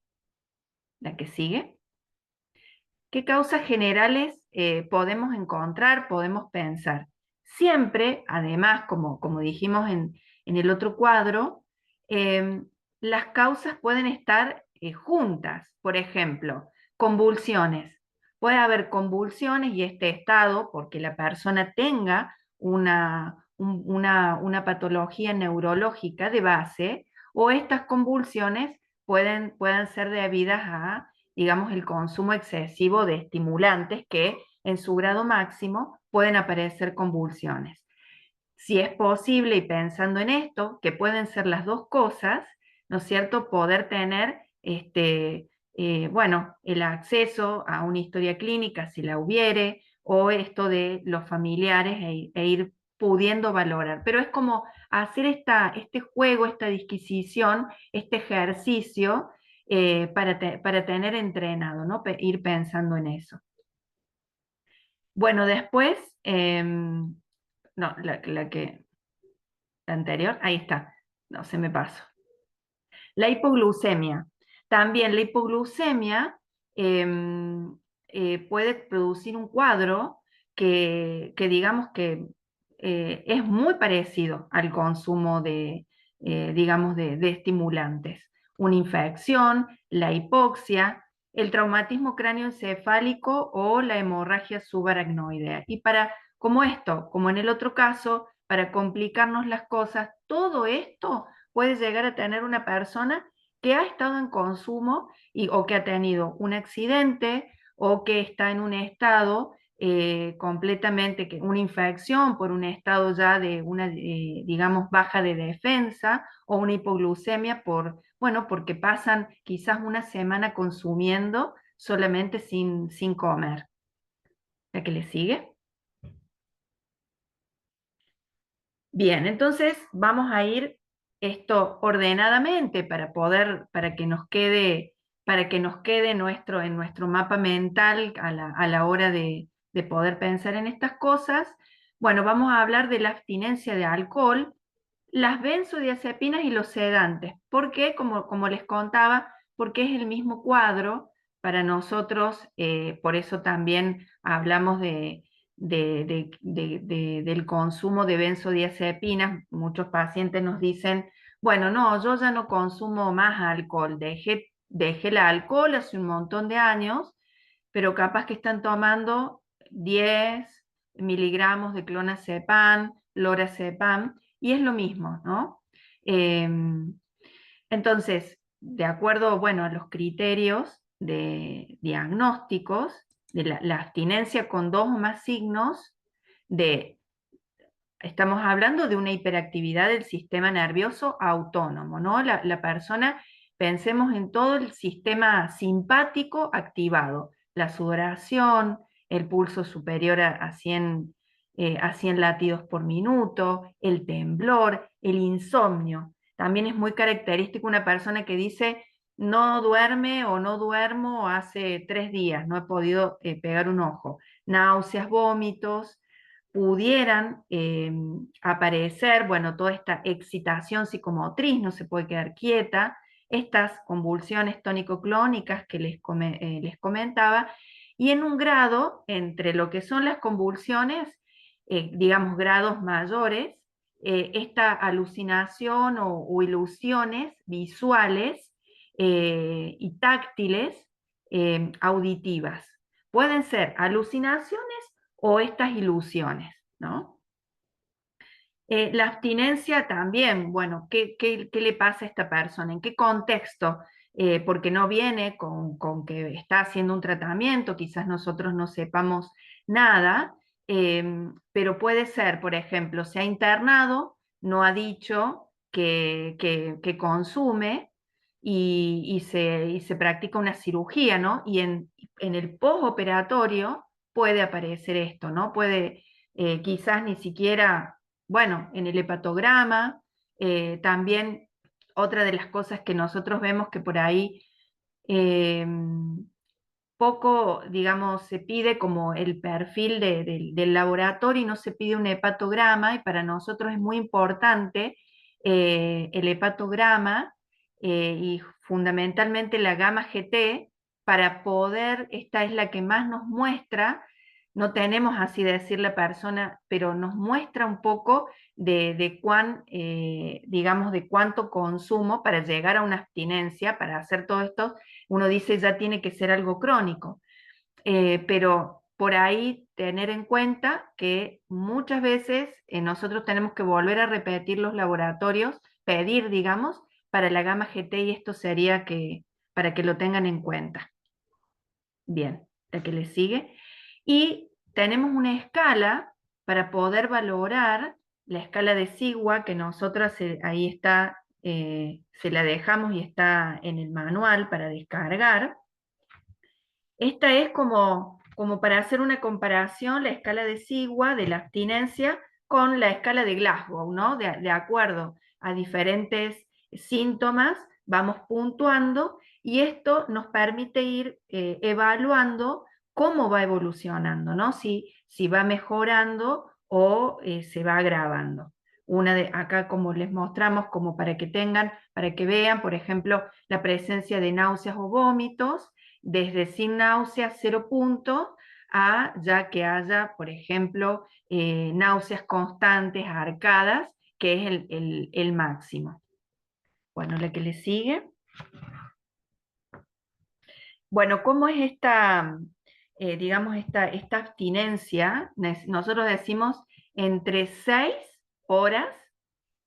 La que sigue. ¿Qué causas generales podemos encontrar, podemos pensar? Siempre, además, como dijimos en el otro cuadro, las causas pueden estar juntas. Por ejemplo, convulsiones. Puede haber convulsiones y este estado, porque la persona tenga una patología neurológica de base, o estas convulsiones pueden ser debidas a, digamos, el consumo excesivo de estimulantes que en su grado máximo pueden aparecer convulsiones. Si es posible, y pensando en esto, que pueden ser las dos cosas, ¿no es cierto?, poder tener bueno, el acceso a una historia clínica si la hubiere, o esto de los familiares e ir pudiendo valorar. Pero es como hacer este juego, esta disquisición, este ejercicio para tener entrenado, ¿no? Ir pensando en eso. Bueno, después, no, la anterior, ahí está, no, se me pasó. La hipoglucemia. También la hipoglucemia puede producir un cuadro que digamos que es muy parecido al consumo digamos, de estimulantes. Una infección, la hipoxia, el traumatismo cráneoencefálico o la hemorragia subaracnoidea. Y como en el otro caso, para complicarnos las cosas, todo esto puede llegar a tener una persona que ha estado en consumo o que ha tenido un accidente o que está en un estado completamente, una infección por un estado ya de una, digamos, baja de defensa, o una hipoglucemia porque pasan quizás una semana consumiendo solamente sin comer. ¿La que le sigue? Bien, entonces vamos a ir esto ordenadamente para que nos quede en nuestro mapa mental a la hora de poder pensar en estas cosas. Bueno, vamos a hablar de la abstinencia de alcohol, las benzodiazepinas y los sedantes. ¿Por qué? Como les contaba, porque es el mismo cuadro para nosotros, por eso también hablamos del consumo de benzodiazepinas. Muchos pacientes nos dicen, bueno, no, yo ya no consumo más alcohol, dejé el alcohol hace un montón de años, pero capaz que están tomando 10 miligramos de clonazepam, lorazepam, y es lo mismo, ¿no? Entonces, de acuerdo, bueno, a los criterios de diagnósticos, de la abstinencia con 2 o más signos estamos hablando de una hiperactividad del sistema nervioso autónomo, ¿no? La persona, pensemos en todo el sistema simpático activado, la sudoración, el pulso superior a 100 latidos por minuto, el temblor, el insomnio. También es muy característico una persona que dice, no duerme o no duermo hace 3 días, no he podido pegar un ojo. Náuseas, vómitos, pudieran aparecer, bueno, toda esta excitación psicomotriz, no se puede quedar quieta, estas convulsiones tónico-clónicas que les comentaba, y en un grado entre lo que son las convulsiones, digamos grados mayores, esta alucinación o ilusiones visuales y táctiles auditivas. Pueden ser alucinaciones o estas ilusiones, ¿no? La abstinencia también, bueno, ¿qué le pasa a esta persona? ¿En qué contexto? Porque no viene con que está haciendo un tratamiento, quizás nosotros no sepamos nada, pero puede ser, por ejemplo, se ha internado, no ha dicho que consume y se practica una cirugía, ¿no? Y en el postoperatorio puede aparecer esto, ¿no? Puede quizás ni siquiera bueno, en el hepatograma, también otra de las cosas que nosotros vemos que por ahí eh, poco, digamos, se pide como el perfil del laboratorio y no se pide un hepatograma, y para nosotros es muy importante el hepatograma y fundamentalmente la gamma GT para poder, esta es la que más nos muestra, no tenemos así de decir la persona, pero nos muestra un poco de digamos, de cuánto consumo para llegar a una abstinencia, para hacer todo esto uno dice ya tiene que ser algo crónico, pero por ahí tener en cuenta que muchas veces nosotros tenemos que volver a repetir los laboratorios, pedir, digamos, para la gamma GT y esto sería para que lo tengan en cuenta. Bien, la que le sigue. Y tenemos una escala para poder valorar la escala de Sigua que nosotras ahí está, se la dejamos y está en el manual para descargar. Esta es como para hacer una comparación, la escala de Sigua de la abstinencia con la escala de Glasgow, ¿no? De acuerdo a diferentes síntomas, vamos puntuando y esto nos permite ir evaluando cómo va evolucionando, ¿no? Si va mejorando o se va agravando. Acá como les mostramos, como para que tengan, para que vean, por ejemplo, la presencia de náuseas o vómitos, desde sin náuseas 0 puntos a ya que haya, por ejemplo, náuseas constantes, arcadas, que es el máximo. Bueno, la que le sigue. Bueno, ¿cómo es esta, digamos, esta abstinencia? Nosotros decimos entre 6 horas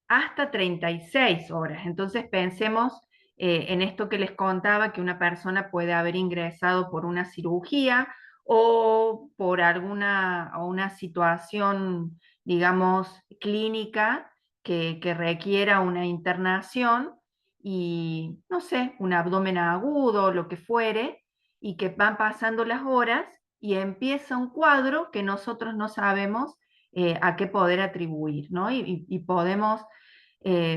hasta 36 horas. Entonces pensemos en esto que les contaba, que una persona puede haber ingresado por una cirugía o por una situación, digamos, clínica que requiera una internación y, no sé, un abdomen agudo, lo que fuere, y que van pasando las horas y empieza un cuadro que nosotros no sabemos a qué poder atribuir, ¿no? Y podemos,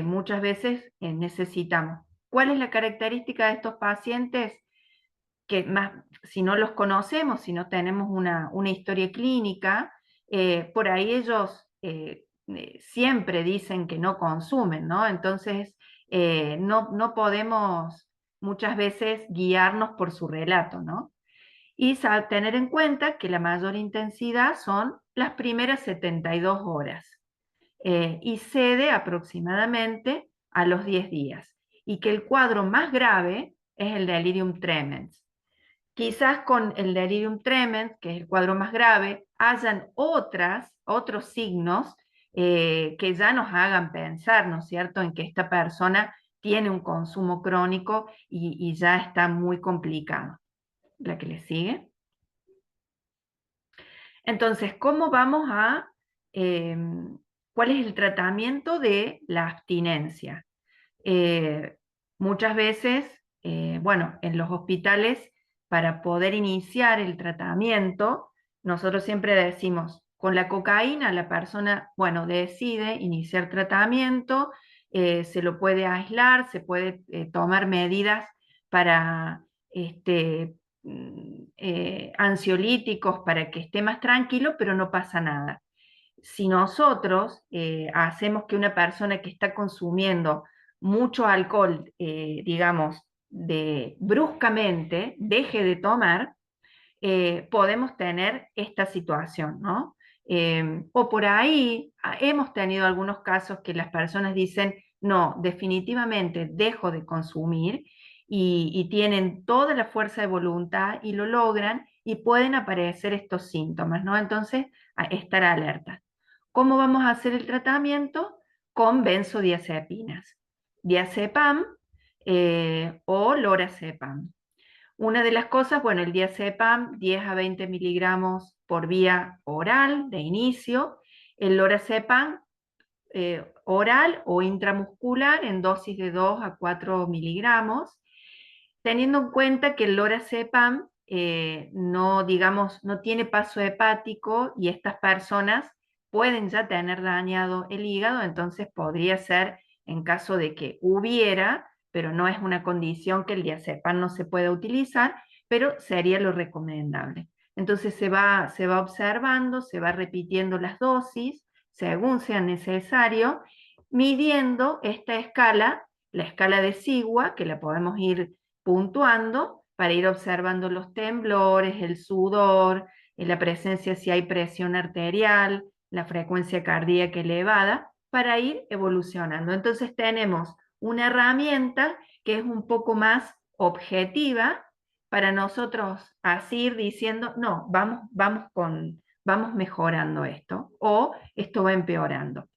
muchas veces necesitamos. ¿Cuál es la característica de estos pacientes? Que más, si no los conocemos, si no tenemos una historia clínica, por ahí ellos siempre dicen que no consumen, ¿no? Entonces, no podemos muchas veces guiarnos por su relato, ¿no? Y tener en cuenta que la mayor intensidad son las primeras 72 horas y cede aproximadamente a los 10 días. Y que el cuadro más grave es el delirium tremens. Quizás con el delirium tremens, que es el cuadro más grave, hayan otros signos que ya nos hagan pensar, ¿no es cierto?, en que esta persona tiene un consumo crónico y ya está muy complicado. La que le sigue. Entonces, ¿cómo vamos a, cuál es el tratamiento de la abstinencia? Muchas veces, bueno, en los hospitales, para poder iniciar el tratamiento, nosotros siempre decimos, con la cocaína la persona, bueno, decide iniciar tratamiento, se lo puede aislar, se puede tomar medidas para ansiolíticos para que esté más tranquilo, pero no pasa nada. Si nosotros hacemos que una persona que está consumiendo mucho alcohol, digamos, bruscamente deje de tomar, podemos tener esta situación, ¿no? O por ahí hemos tenido algunos casos que las personas dicen, no, definitivamente dejo de consumir y tienen toda la fuerza de voluntad y lo logran y pueden aparecer estos síntomas, ¿no? Entonces, estar alerta. ¿Cómo vamos a hacer el tratamiento? Con benzodiazepinas, diazepam o lorazepam. Una de las cosas, bueno, el diazepam, 10 a 20 miligramos por vía oral de inicio, el lorazepam oral o intramuscular en dosis de 2 a 4 miligramos, teniendo en cuenta que el lorazepam no, digamos, no tiene paso hepático y estas personas pueden ya tener dañado el hígado, entonces podría ser en caso de que hubiera, pero no es una condición que el diazepam no se pueda utilizar, pero sería lo recomendable. Entonces se va observando, se va repitiendo las dosis según sea necesario, midiendo esta escala, la escala de Sigua, que la podemos ir puntuando para ir observando los temblores, el sudor, la presencia si hay presión arterial, la frecuencia cardíaca elevada, para ir evolucionando. Entonces tenemos una herramienta que es un poco más objetiva para nosotros así ir diciendo, no, vamos mejorando esto o esto va empeorando.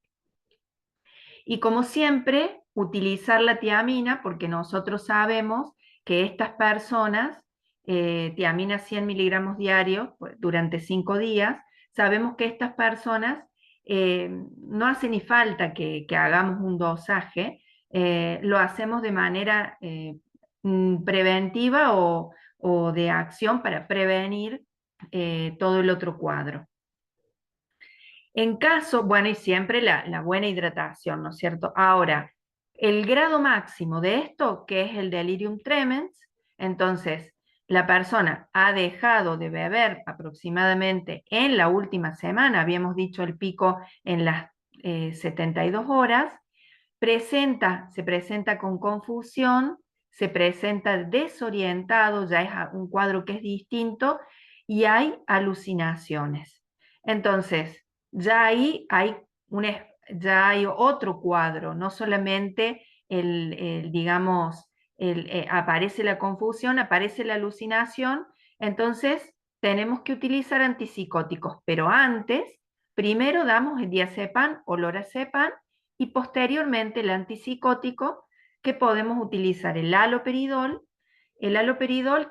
Y como siempre, utilizar la tiamina porque nosotros sabemos que estas personas, tiamina 100 miligramos diarios durante 5 días, sabemos que estas personas no hace ni falta que hagamos un dosaje, lo hacemos de manera preventiva o de acción para prevenir todo el otro cuadro. En caso, bueno, y siempre la buena hidratación, ¿no es cierto? Ahora, el grado máximo de esto, que es el delirium tremens, entonces la persona ha dejado de beber aproximadamente en la última semana, habíamos dicho el pico en las 72 horas, se presenta con confusión, se presenta desorientado, ya es un cuadro que es distinto, y hay alucinaciones. Entonces, ya ahí ya hay otro cuadro, no solamente digamos, aparece la confusión, aparece la alucinación, entonces tenemos que utilizar antipsicóticos, pero antes, primero damos el diazepam o lorazepam y posteriormente el antipsicótico que podemos utilizar el haloperidol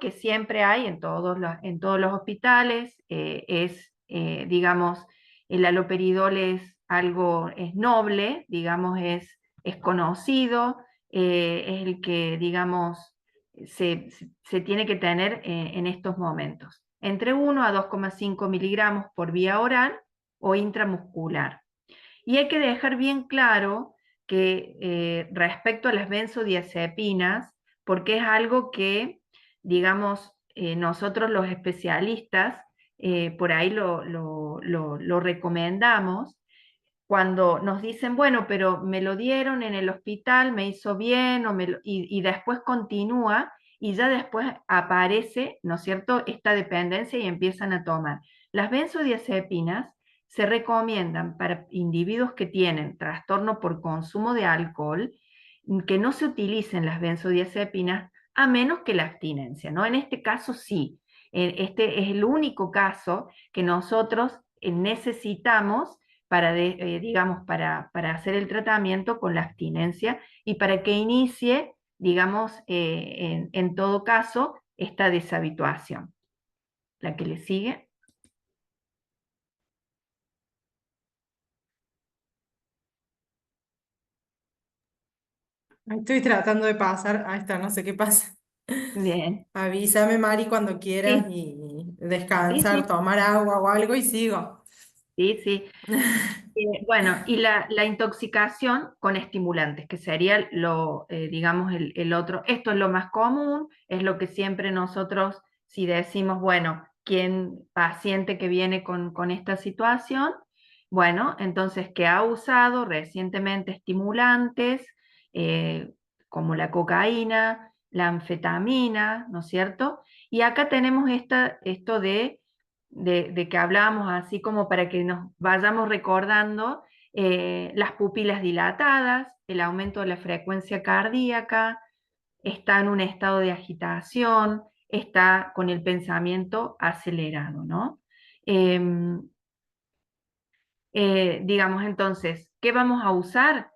que siempre hay en todos los hospitales, digamos, el haloperidol es algo, es noble, digamos, es conocido, es el que, digamos, se tiene que tener en estos momentos. Entre 1 a 2,5 miligramos por vía oral o intramuscular. Y hay que dejar bien claro que respecto a las benzodiazepinas, porque es algo que, digamos, nosotros los especialistas por ahí lo recomendamos, cuando nos dicen, bueno, pero me lo dieron en el hospital, me hizo bien, y después continúa, y ya después aparece, ¿no es cierto?, esta dependencia y empiezan a tomar. Las benzodiazepinas se recomiendan para individuos que tienen trastorno por consumo de alcohol, que no se utilicen las benzodiazepinas a menos que la abstinencia, ¿no? En este caso sí, este es el único caso que nosotros necesitamos para, digamos, para hacer el tratamiento con la abstinencia y para que inicie, digamos, en todo caso, esta deshabituación. La que le sigue. Estoy tratando de pasar, ahí está, no sé qué pasa. Bien. Avísame, Mari, cuando quieras Sí, y sí, descansar, sí, tomar agua o algo y sigo. sí, sí. Bueno, y la intoxicación con estimulantes, que sería digamos, el otro. Esto es lo más común, es lo que siempre nosotros, si decimos, bueno, paciente que viene con esta situación, bueno, entonces que ha usado recientemente estimulantes, como la cocaína, la anfetamina, ¿no es cierto? Y acá tenemos esto de que hablábamos así como para que nos vayamos recordando las pupilas dilatadas, el aumento de la frecuencia cardíaca, está en un estado de agitación, está con el pensamiento acelerado, ¿no? Em, digamos entonces, ¿qué vamos a usar?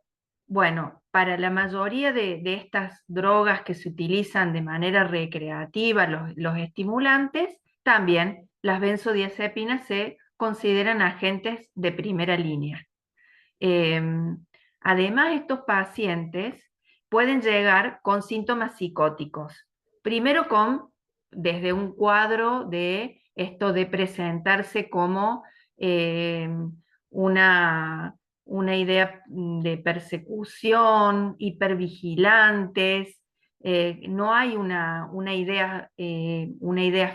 Bueno, para la mayoría de estas drogas que se utilizan de manera recreativa, los estimulantes, también las benzodiazepinas se consideran agentes de primera línea. Además, estos pacientes pueden llegar con síntomas psicóticos. Primero desde un cuadro de esto de presentarse como una, una idea de persecución, hipervigilantes, no hay una idea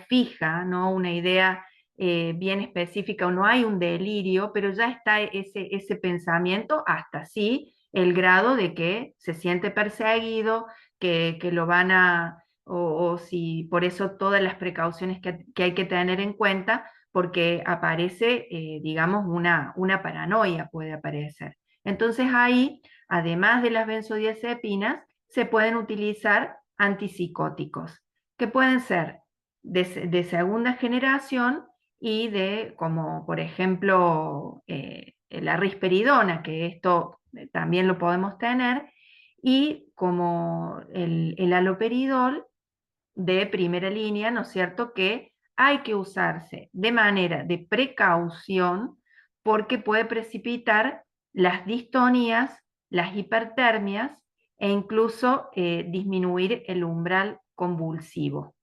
fija, ¿no? Una idea bien específica, o no hay un delirio, pero ya está ese pensamiento hasta sí el grado de que se siente perseguido, que lo van o si por eso todas las precauciones que hay que tener en cuenta, porque aparece, digamos, una paranoia puede aparecer. Entonces ahí, además de las benzodiazepinas, se pueden utilizar antipsicóticos, que pueden ser de segunda generación y como por ejemplo, la risperidona, que esto también lo podemos tener, y como el haloperidol de primera línea, ¿no es cierto?, que hay que usarse de manera de precaución porque puede precipitar las distonías, las hipertermias e incluso disminuir el umbral convulsivo.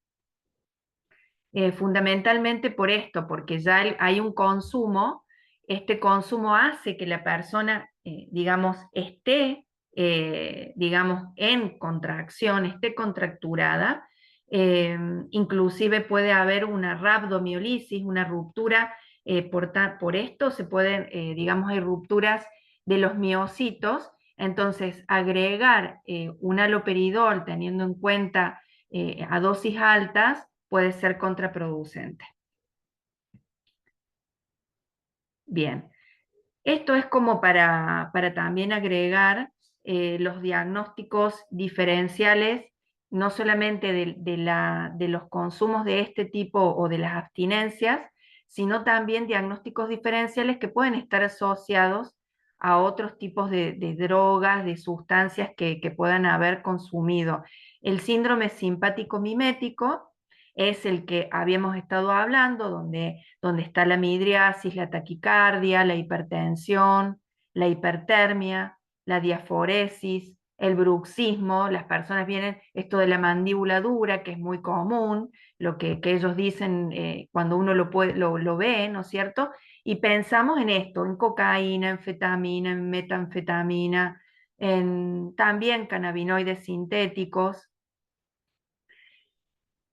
Fundamentalmente por esto, porque ya hay un consumo, este consumo hace que la persona, digamos, esté, digamos, en contracción, esté contracturada, inclusive puede haber una rhabdomiolisis, una ruptura, por esto se pueden, digamos, hay rupturas de los miocitos, entonces agregar un haloperidol teniendo en cuenta a dosis altas, puede ser contraproducente. Bien, esto es como para también agregar los diagnósticos diferenciales, no solamente de los consumos de este tipo o de las abstinencias, sino también diagnósticos diferenciales que pueden estar asociados a otros tipos de drogas, de sustancias que puedan haber consumido. El síndrome simpático mimético es el que habíamos estado hablando, donde está la midriasis, la taquicardia, la hipertensión, la hipertermia, la diaforesis, el bruxismo. Las personas vienen, esto de la mandíbula dura, que es muy común, lo que ellos dicen cuando uno lo ve, ¿no es cierto? Y pensamos en esto, en cocaína, en fetamina, en metanfetamina, también cannabinoides sintéticos.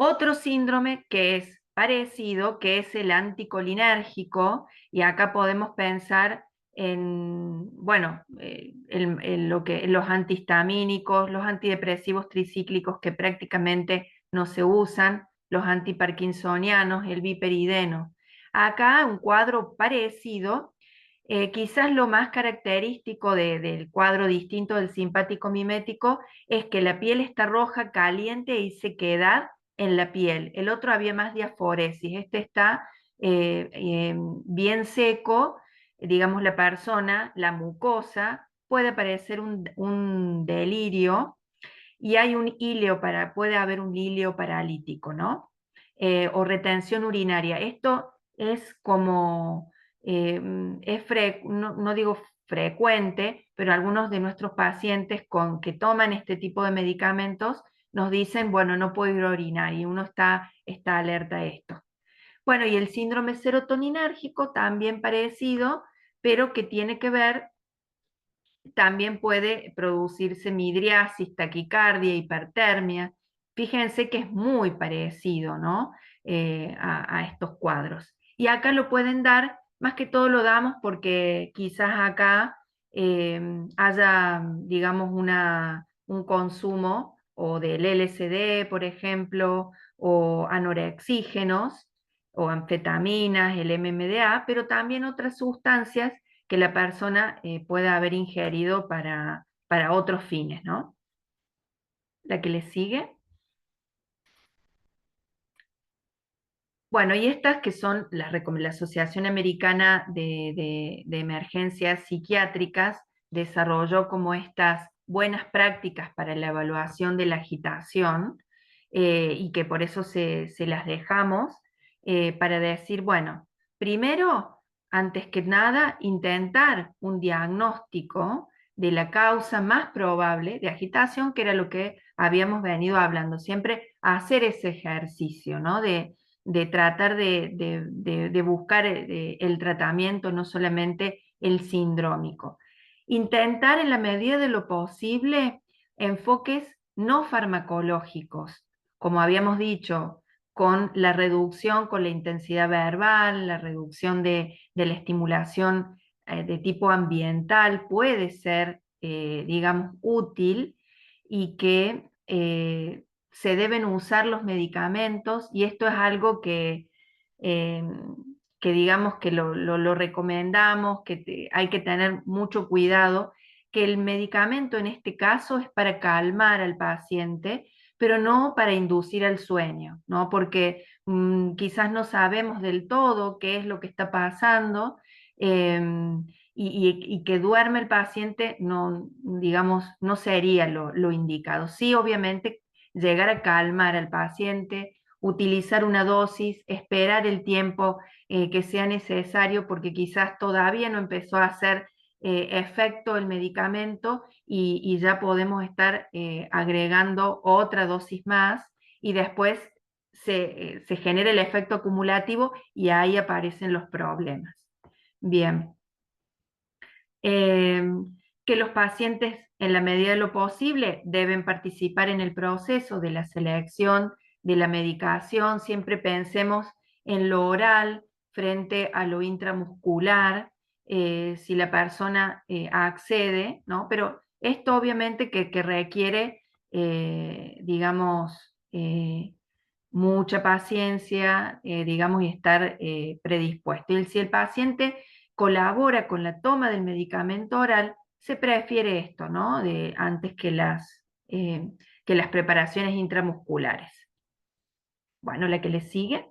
Otro síndrome que es parecido, que es el anticolinérgico, y acá podemos pensar en, bueno, los antihistamínicos, los antidepresivos tricíclicos que prácticamente no se usan, los antiparkinsonianos, el biperideno. Acá un cuadro parecido, quizás lo más característico del cuadro distinto del simpático mimético es que la piel está roja, caliente y sequedad en la piel. El otro había más diaforesis. Este está bien seco, digamos la persona, la mucosa, puede aparecer un delirio y hay puede haber un híleo paralítico, ¿no? O retención urinaria. Esto es como, no digo frecuente, pero algunos de nuestros pacientes que toman este tipo de medicamentos nos dicen, bueno, no puedo ir a orinar y uno está alerta a esto. Bueno, y el síndrome serotoninérgico también parecido, pero que tiene que ver, también puede producirse midriasis, taquicardia, hipertermia. Fíjense que es muy parecido, ¿no? A estos cuadros. Y acá lo pueden dar, más que todo lo damos porque quizás acá haya, digamos, un consumo o del LSD, por ejemplo, o anorexígenos o anfetaminas, el MMDA, pero también otras sustancias que la persona pueda haber ingerido para otros fines, ¿no? La que le sigue. Bueno, y estas que son la Asociación Americana de Emergencias Psiquiátricas desarrolló como estas buenas prácticas para la evaluación de la agitación, y que por eso se las dejamos, para decir, bueno, primero, antes que nada, intentar un diagnóstico de la causa más probable de agitación, que era lo que habíamos venido hablando, siempre hacer ese ejercicio, ¿no? De tratar de buscar el tratamiento, no solamente el sindrómico. Intentar en la medida de lo posible enfoques no farmacológicos, como habíamos dicho, con la reducción, con la intensidad verbal, la reducción de la estimulación de tipo ambiental puede ser, digamos, útil, y que se deben usar los medicamentos, y esto es algo eh, que digamos que lo recomendamos, que hay que tener mucho cuidado, que el medicamento en este caso es para calmar al paciente, pero no para inducir al sueño, ¿no? Porque quizás no sabemos del todo qué es lo que está pasando, y que duerme el paciente no, digamos, no sería lo indicado. Sí, obviamente, llegar a calmar al paciente, utilizar una dosis, esperar el tiempo que sea necesario, porque quizás todavía no empezó a hacer efecto el medicamento, y ya podemos estar agregando otra dosis más, y después se genera el efecto acumulativo y ahí aparecen los problemas. Bien. Eh, que los pacientes, en la medida de lo posible, deben participar en el proceso de la selección de la medicación. Siempre pensemos en lo oral frente a lo intramuscular, si la persona accede, ¿no? Pero esto obviamente que requiere, digamos, mucha paciencia, digamos, y estar predispuesto. Y si el paciente colabora con la toma del medicamento oral, se prefiere esto, ¿no? Antes que las preparaciones intramusculares. Bueno, la que le sigue.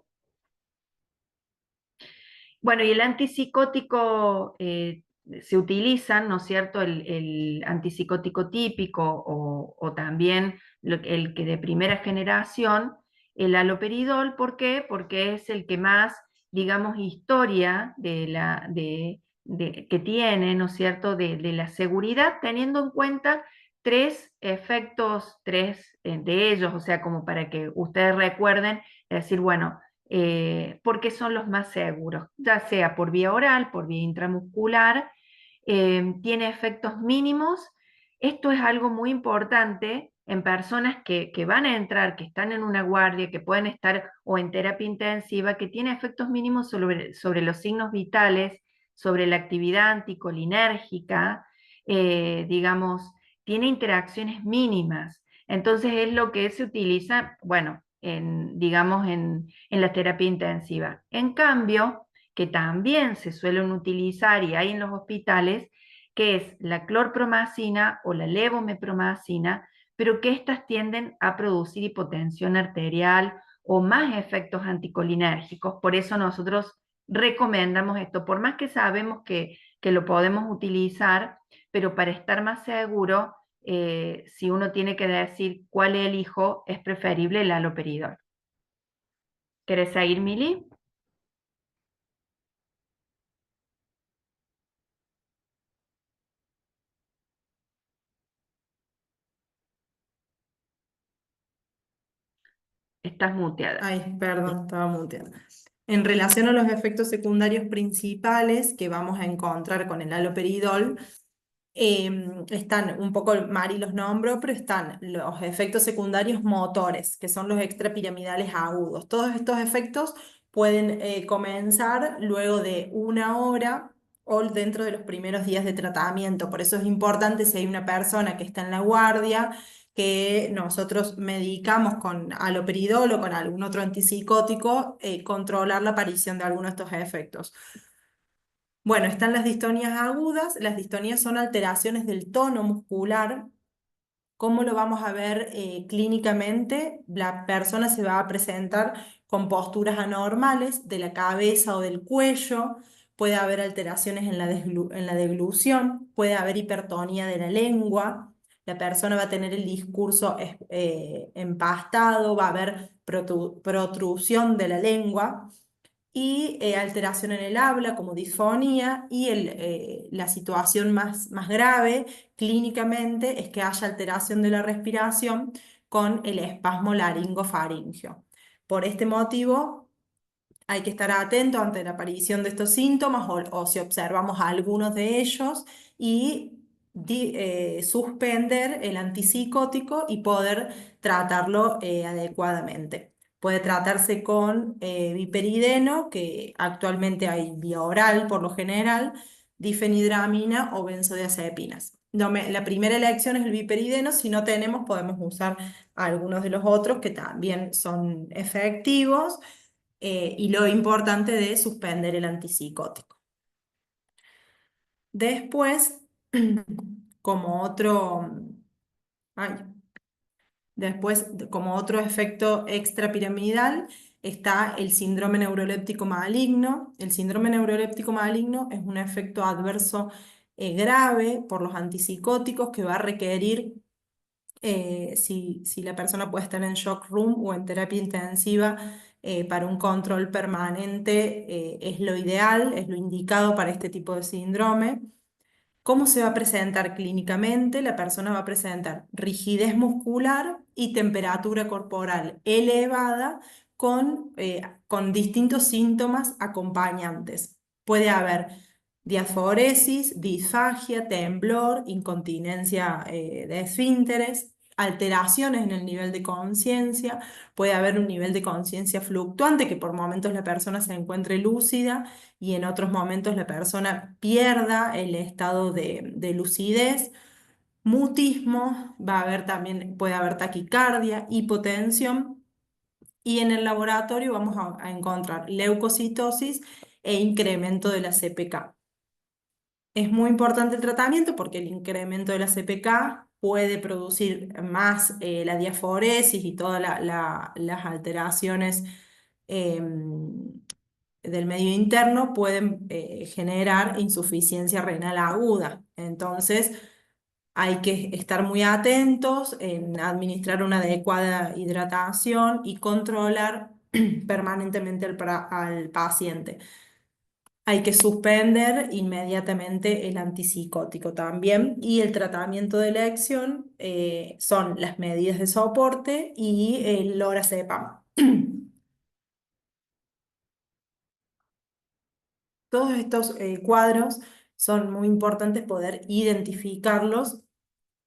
Bueno, y el antipsicótico, se utilizan, ¿no es cierto?, el antipsicótico típico, o también el que de primera generación, el haloperidol. ¿Por qué? Porque es el que más, digamos, historia que tiene, ¿no es cierto?, de la seguridad, teniendo en cuenta tres efectos, tres de ellos, o sea, como para que ustedes recuerden, es decir, bueno, porque son los más seguros, ya sea por vía oral, por vía intramuscular, tiene efectos mínimos. Esto es algo muy importante en personas que van a entrar, que están en una guardia, que pueden estar o en terapia intensiva, que tiene efectos mínimos sobre los signos vitales, sobre la actividad anticolinérgica, digamos, tiene interacciones mínimas. Entonces es lo que se utiliza, bueno, digamos, en la terapia intensiva. En cambio, que también se suelen utilizar y hay en los hospitales, que es la clorpromacina o la levomepromacina, pero que estas tienden a producir hipotensión arterial o más efectos anticolinérgicos. Por eso nosotros recomendamos esto, por más que sabemos que lo podemos utilizar, pero para estar más seguro, si uno tiene que decir cuál elijo, es preferible el haloperidol. ¿Querés seguir, Mili? Estás muteada. Ay, perdón, estaba muteada. En relación a los efectos secundarios principales que vamos a encontrar con el haloperidol, están un poco, Mari los nombró, pero están los efectos secundarios motores, que son los extrapiramidales agudos. Todos estos efectos pueden comenzar luego de 1 hora o dentro de los primeros días de tratamiento. Por eso es importante, si hay una persona que está en la guardia, que nosotros medicamos con haloperidol o con algún otro antipsicótico, controlar la aparición de alguno de estos efectos. Bueno, están las distonías agudas. Las distonías son alteraciones del tono muscular. ¿Cómo lo vamos a ver clínicamente? La persona se va a presentar con posturas anormales de la cabeza o del cuello, puede haber alteraciones en la deglución, puede haber hipertonía de la lengua, la persona va a tener el discurso empastado, va a haber protrusión de la lengua y alteración en el habla como disfonía y la situación más grave clínicamente es que haya alteración de la respiración con el espasmo laringofaríngeo. Por este motivo hay que estar atento ante la aparición de estos síntomas o si observamos algunos de ellos y suspender el antipsicótico y poder tratarlo adecuadamente. Puede tratarse con viperideno, que actualmente hay vía oral por lo general, difenhidramina o benzodiazepinas. La primera elección es el viperideno. Si no tenemos, podemos usar algunos de los otros que también son efectivos, y lo importante de suspender el antipsicótico. Después, como otro, ay, como otro efecto extrapiramidal, está el síndrome neuroléptico maligno. El síndrome neuroléptico maligno es un efecto adverso grave por los antipsicóticos que va a requerir, si la persona puede estar en shock room o en terapia intensiva, para un control permanente, es lo ideal, es lo indicado para este tipo de síndrome. ¿Cómo se va a presentar clínicamente? La persona va a presentar rigidez muscular y temperatura corporal elevada con distintos síntomas acompañantes. Puede haber diaforesis, disfagia, temblor, incontinencia de esfínteres, alteraciones en el nivel de conciencia, puede haber un nivel de conciencia fluctuante, que por momentos la persona se encuentre lúcida y en otros momentos la persona pierda el estado de lucidez, mutismo, puede haber taquicardia, hipotensión, y en el laboratorio vamos a encontrar leucocitosis e incremento de la CPK. Es muy importante el tratamiento porque el incremento de la CPK puede producir más la diaforesis y todas las alteraciones del medio interno pueden generar insuficiencia renal aguda. Entonces, hay que estar muy atentos en administrar una adecuada hidratación y controlar permanentemente al paciente. Hay que suspender inmediatamente el antipsicótico también, y el tratamiento de elección son las medidas de soporte y el lorazepam. Todos estos cuadros son muy importantes poder identificarlos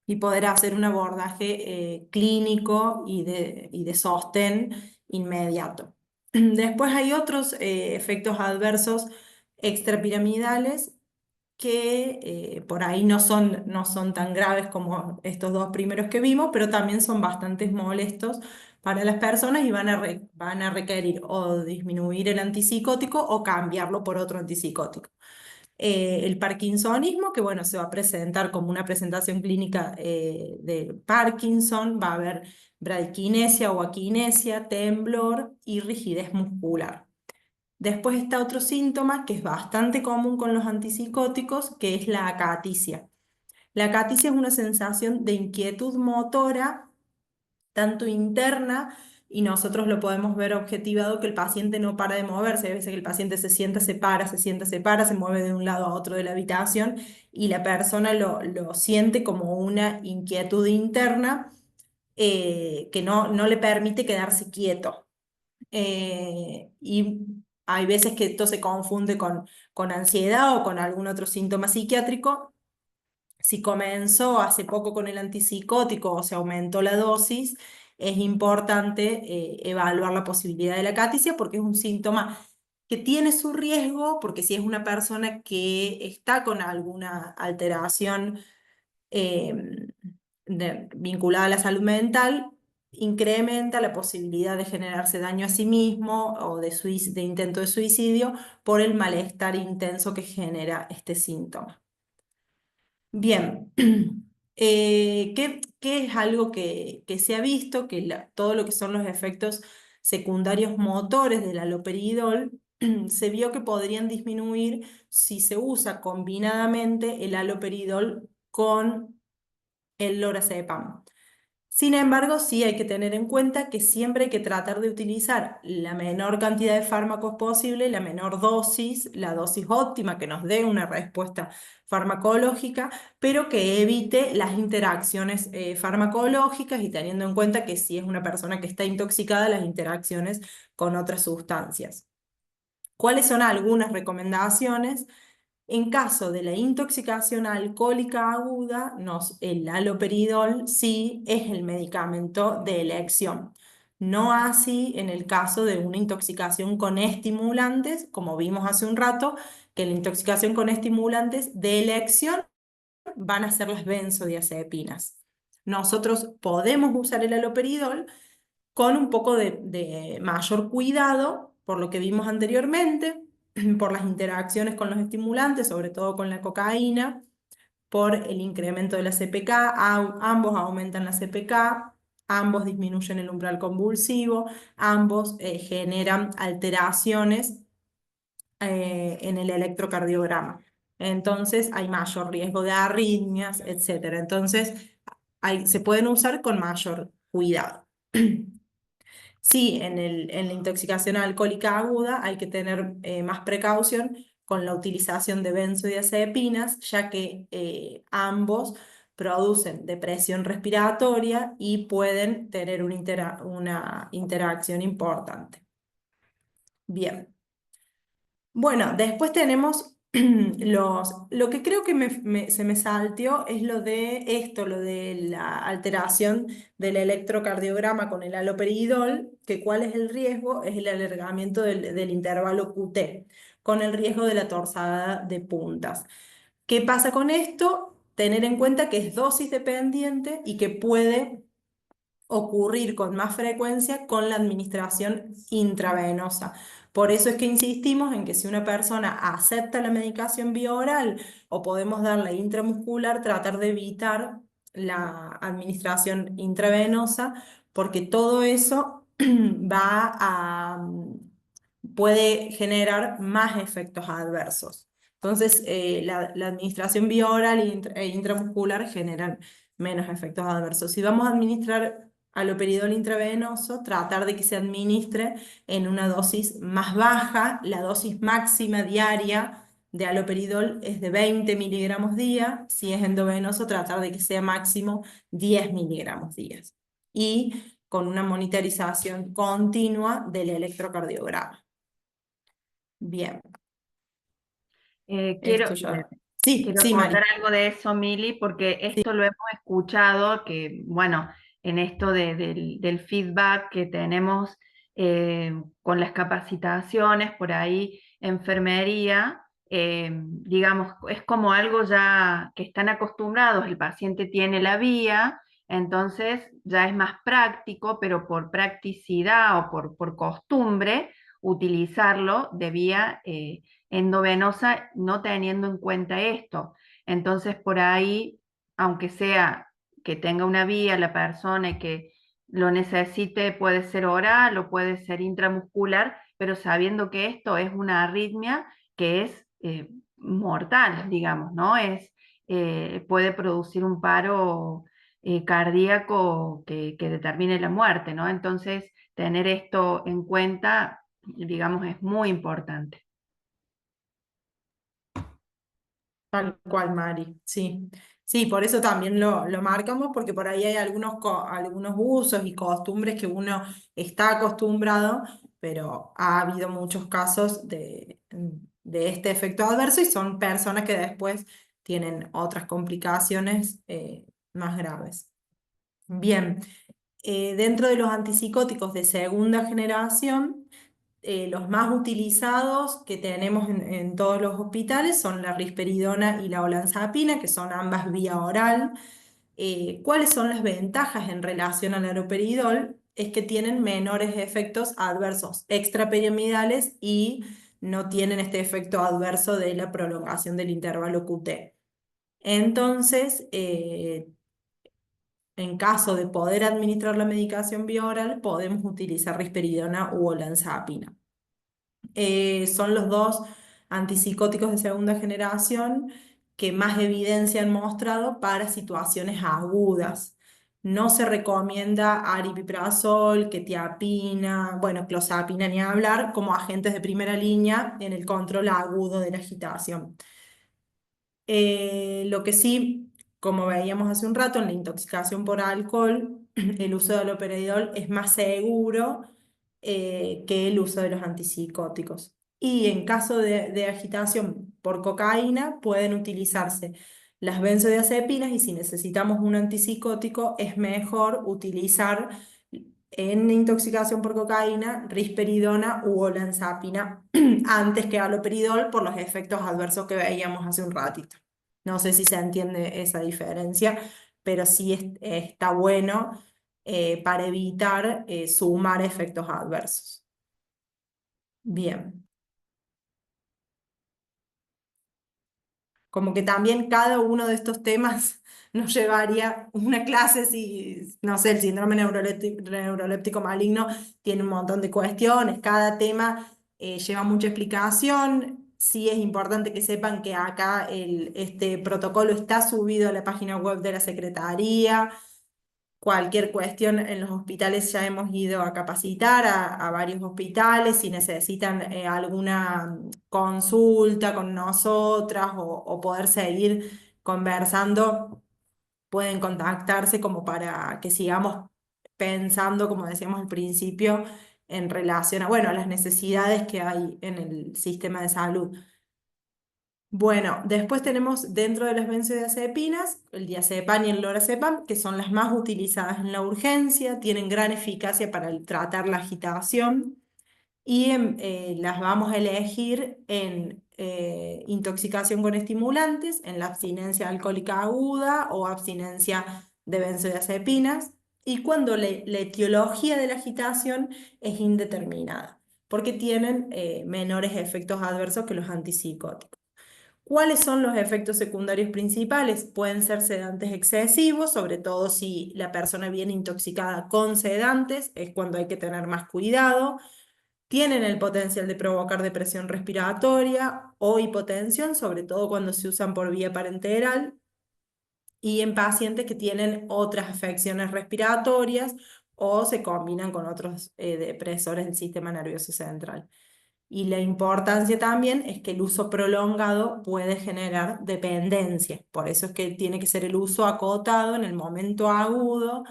y poder hacer un abordaje clínico y de sostén inmediato. Después hay otros efectos adversos extrapiramidales que por ahí no son tan graves como estos dos primeros que vimos, pero también son bastante molestos para las personas y van a requerir o disminuir el antipsicótico o cambiarlo por otro antipsicótico. El parkinsonismo, que bueno, se va a presentar como una presentación clínica de Parkinson, va a haber bradiquinesia o akinesia, temblor y rigidez muscular. Después está otro síntoma que es bastante común con los antipsicóticos, que es la acaticia. La acaticia es una sensación de inquietud motora, tanto interna, y nosotros lo podemos ver objetivado, que el paciente no para de moverse. Hay veces que el paciente se sienta, se para, se sienta, se para, se mueve de un lado a otro de la habitación y la persona lo siente como una inquietud interna que no le permite quedarse quieto. Y hay veces que esto se confunde con ansiedad o con algún otro síntoma psiquiátrico. Si comenzó hace poco con el antipsicótico o se aumentó la dosis, es importante evaluar la posibilidad de la acaticia porque es un síntoma que tiene su riesgo, porque si es una persona que está con alguna alteración vinculada a la salud mental, incrementa la posibilidad de generarse daño a sí mismo o de intento de suicidio por el malestar intenso que genera este síntoma. Bien, ¿qué es algo que se ha visto? Que todo lo que son los efectos secundarios motores del haloperidol se vio que podrían disminuir si se usa combinadamente el haloperidol con el lorazepam. Sin embargo, sí hay que tener en cuenta que siempre hay que tratar de utilizar la menor cantidad de fármacos posible, la menor dosis, la dosis óptima que nos dé una respuesta farmacológica, pero que evite las interacciones farmacológicas y teniendo en cuenta que si es una persona que está intoxicada, las interacciones con otras sustancias. ¿Cuáles son algunas recomendaciones? En caso de la intoxicación alcohólica aguda, el haloperidol sí es el medicamento de elección. No así en el caso de una intoxicación con estimulantes, como vimos hace un rato, que la intoxicación con estimulantes de elección van a ser las benzodiazepinas. Nosotros podemos usar el haloperidol con un poco de mayor cuidado, por lo que vimos anteriormente, por las interacciones con los estimulantes, sobre todo con la cocaína, por el incremento de la CPK, ambos aumentan la CPK, ambos disminuyen el umbral convulsivo, ambos generan alteraciones en el electrocardiograma. Entonces hay mayor riesgo de arritmias, etc. Entonces se pueden usar con mayor cuidado. Sí, en la intoxicación alcohólica aguda hay que tener más precaución con la utilización de benzodiazepinas, ya que ambos producen depresión respiratoria y pueden tener una interacción importante. Bien. Bueno, después tenemos lo que creo que se me salteó es lo de la alteración del electrocardiograma con el haloperidol, que cuál es el riesgo, es el alargamiento del intervalo QT, con el riesgo de la torsada de puntas. ¿Qué pasa con esto? Tener en cuenta que es dosis dependiente y que puede ocurrir con más frecuencia con la administración intravenosa. Por eso es que insistimos en que si una persona acepta la medicación vía oral o podemos darla intramuscular, tratar de evitar la administración intravenosa, porque todo eso puede generar más efectos adversos. Entonces, la administración vía oral e intramuscular generan menos efectos adversos. Si vamos a administrar haloperidol intravenoso, tratar de que se administre en una dosis más baja. La dosis máxima diaria de haloperidol es de 20 miligramos día. Si es endovenoso, tratar de que sea máximo 10 miligramos día. Y con una monitorización continua del electrocardiograma. Bien. Quiero, Esto ya... Sí, Quiero sí, Mari. aportar algo de eso, Mili, porque esto lo hemos escuchado, que bueno, en esto del feedback que tenemos con las capacitaciones, por ahí, enfermería, digamos, es como algo ya que están acostumbrados, el paciente tiene la vía, entonces ya es más práctico, pero por practicidad o por costumbre, utilizarlo de vía endovenosa no teniendo en cuenta esto. Entonces, por ahí, aunque sea que tenga una vía la persona y que lo necesite, puede ser oral o puede ser intramuscular, pero sabiendo que esto es una arritmia que es mortal, digamos, ¿no? Puede producir un paro cardíaco que determine la muerte, ¿no? Entonces, tener esto en cuenta, digamos, es muy importante. Tal cual, Mari, sí. Sí, por eso también lo marcamos, porque por ahí hay algunos usos y costumbres que uno está acostumbrado, pero ha habido muchos casos de este efecto adverso y son personas que después tienen otras complicaciones más graves. Bien, dentro de los antipsicóticos de segunda generación, los más utilizados que tenemos en todos los hospitales son la risperidona y la olanzapina, que son ambas vía oral. ¿Cuáles son las ventajas en relación al haloperidol? Es que tienen menores efectos adversos extrapiramidales y no tienen este efecto adverso de la prolongación del intervalo QT. Entonces, en caso de poder administrar la medicación vía oral, podemos utilizar risperidona u olanzapina. Son los dos antipsicóticos de segunda generación que más evidencia han mostrado para situaciones agudas. No se recomienda aripiprazol, quetiapina, bueno, clozapina ni hablar, como agentes de primera línea en el control agudo de la agitación. Lo que sí, como veíamos hace un rato, en la intoxicación por alcohol, el uso del haloperidol es más seguro que el uso de los antipsicóticos. Y en caso de agitación por cocaína, pueden utilizarse las benzodiazepinas y si necesitamos un antipsicótico, es mejor utilizar en intoxicación por cocaína risperidona u olanzapina antes que haloperidol por los efectos adversos que veíamos hace un ratito. No sé si se entiende esa diferencia, pero sí está bueno para evitar sumar efectos adversos. Bien. Como que también cada uno de estos temas nos llevaría una clase si, no sé, el síndrome neuroléptico maligno tiene un montón de cuestiones, cada tema lleva mucha explicación. Sí es importante que sepan que acá este protocolo está subido a la página web de la Secretaría. Cualquier cuestión en los hospitales ya hemos ido a capacitar a varios hospitales si necesitan alguna consulta con nosotras o poder seguir conversando, pueden contactarse como para que sigamos pensando, como decíamos al principio, en relación a, bueno, a las necesidades que hay en el sistema de salud. Bueno, después tenemos dentro de las benzodiazepinas el diazepam y el lorazepam, que son las más utilizadas en la urgencia, tienen gran eficacia para tratar la agitación y las vamos a elegir en intoxicación con estimulantes, en la abstinencia alcohólica aguda o abstinencia de benzodiazepinas y cuando la etiología de la agitación es indeterminada, porque tienen menores efectos adversos que los antipsicóticos. ¿Cuáles son los efectos secundarios principales? Pueden ser sedantes excesivos, sobre todo si la persona viene intoxicada con sedantes, es cuando hay que tener más cuidado. Tienen el potencial de provocar depresión respiratoria o hipotensión, sobre todo cuando se usan por vía parenteral y en pacientes que tienen otras afecciones respiratorias o se combinan con otros depresores del sistema nervioso central. Y la importancia también es que el uso prolongado puede generar dependencia. Por eso es que tiene que ser el uso acotado en el momento agudo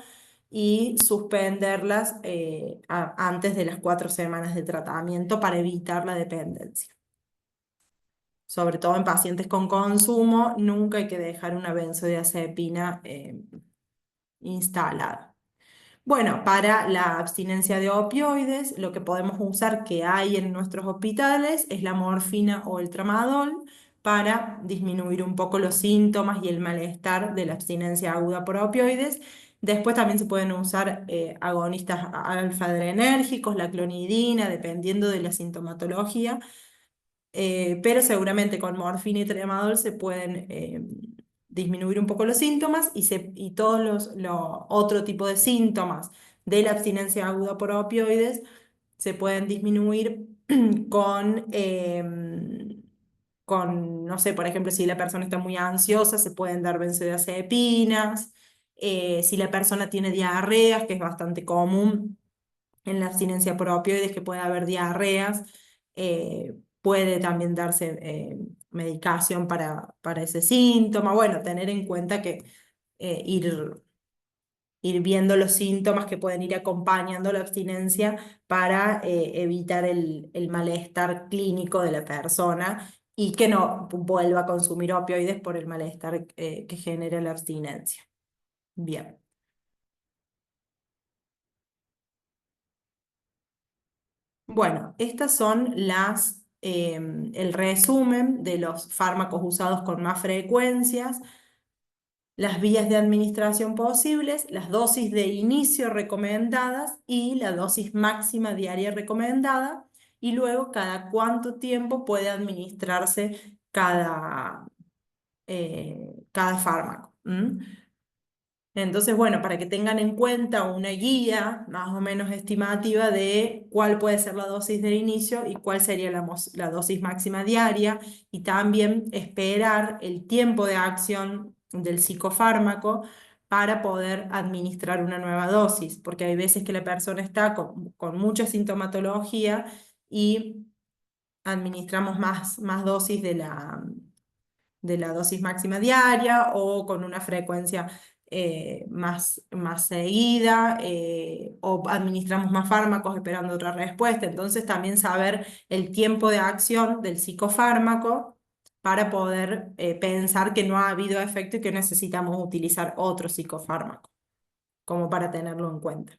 y suspenderlas antes de las 4 semanas de tratamiento para evitar la dependencia. Sobre todo en pacientes con consumo, nunca hay que dejar una benzodiazepina instalada. Bueno, para la abstinencia de opioides, lo que podemos usar que hay en nuestros hospitales es la morfina o el tramadol para disminuir un poco los síntomas y el malestar de la abstinencia aguda por opioides. Después también se pueden usar agonistas alfa-adrenérgicos, la clonidina, dependiendo de la sintomatología. Pero seguramente con morfina y tramadol se pueden disminuir un poco los síntomas y todos los otro tipo de síntomas de la abstinencia aguda por opioides se pueden disminuir con, no sé, por ejemplo, si la persona está muy ansiosa, se pueden dar benzodiazepinas, si la persona tiene diarreas, que es bastante común en la abstinencia por opioides, que puede haber diarreas, puede también darse medicación para ese síntoma. Bueno, tener en cuenta que ir viendo los síntomas que pueden ir acompañando la abstinencia para evitar el malestar clínico de la persona y que no vuelva a consumir opioides por el malestar que genera la abstinencia. Bien. Bueno, estas son el resumen de los fármacos usados con más frecuencias, las vías de administración posibles, las dosis de inicio recomendadas y la dosis máxima diaria recomendada, y luego cada cuánto tiempo puede administrarse cada fármaco. Entonces, bueno, para que tengan en cuenta una guía más o menos estimativa de cuál puede ser la dosis de inicio y cuál sería la dosis máxima diaria, y también esperar el tiempo de acción del psicofármaco para poder administrar una nueva dosis, porque hay veces que la persona está con mucha sintomatología y administramos más dosis de la dosis máxima diaria o con una frecuencia más seguida, o administramos más fármacos esperando otra respuesta. Entonces también saber el tiempo de acción del psicofármaco para poder pensar que no ha habido efecto y que necesitamos utilizar otro psicofármaco, como para tenerlo en cuenta.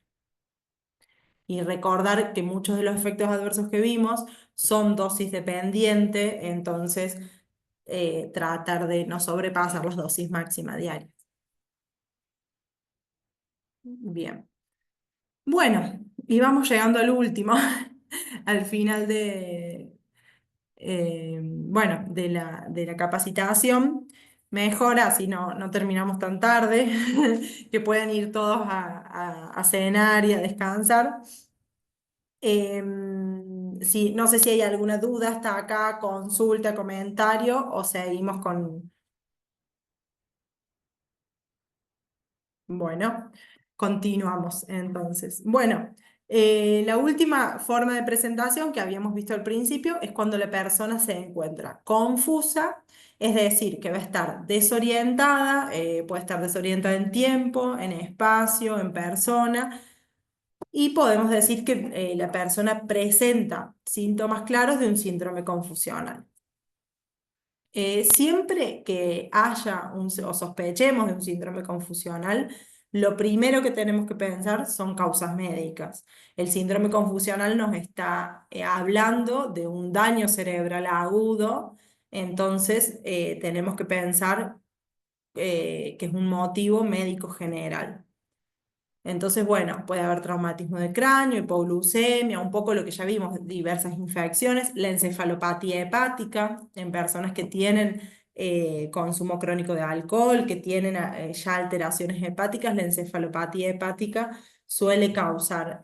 Y recordar que muchos de los efectos adversos que vimos son dosis dependiente, entonces tratar de no sobrepasar las dosis máximas diarias. Bien. Bueno, y vamos llegando al último, al final bueno, de la capacitación. Mejor así no terminamos tan tarde, que puedan ir todos a cenar y a descansar. Sí, no sé si hay alguna duda hasta acá, consulta, comentario, o seguimos con... Bueno, continuamos entonces. Bueno, la última forma de presentación que habíamos visto al principio es cuando la persona se encuentra confusa, es decir, que va a estar desorientada, puede estar desorientada en tiempo, en espacio, en persona, y podemos decir que la persona presenta síntomas claros de un síndrome confusional. Siempre que haya o sospechemos de un síndrome confusional, lo primero que tenemos que pensar son causas médicas. El síndrome confusional nos está hablando de un daño cerebral agudo, entonces tenemos que pensar que es un motivo médico general. Entonces, bueno, puede haber traumatismo de cráneo, hipoglucemia, un poco lo que ya vimos, diversas infecciones, la encefalopatía hepática en personas que tienen consumo crónico de alcohol, que tienen ya alteraciones hepáticas. La encefalopatía hepática suele causar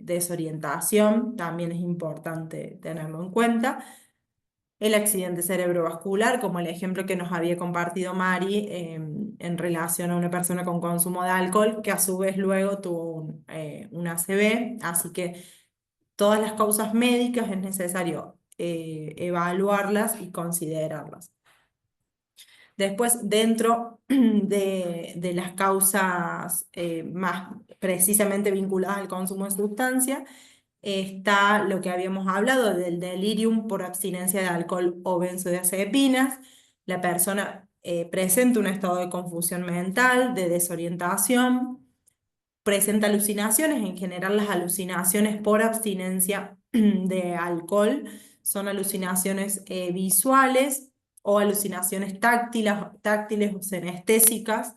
desorientación, también es importante tenerlo en cuenta. El accidente cerebrovascular, como el ejemplo que nos había compartido Mari, en relación a una persona con consumo de alcohol, que a su vez luego tuvo un ACV. Así que todas las causas médicas es necesario evaluarlas y considerarlas. Después, dentro de las causas más precisamente vinculadas al consumo de sustancias, está lo que habíamos hablado del delirium por abstinencia de alcohol o benzodiazepinas. La persona presenta un estado de confusión mental, de desorientación, presenta alucinaciones. En general, las alucinaciones por abstinencia de alcohol son alucinaciones visuales o alucinaciones táctiles o senestésicas.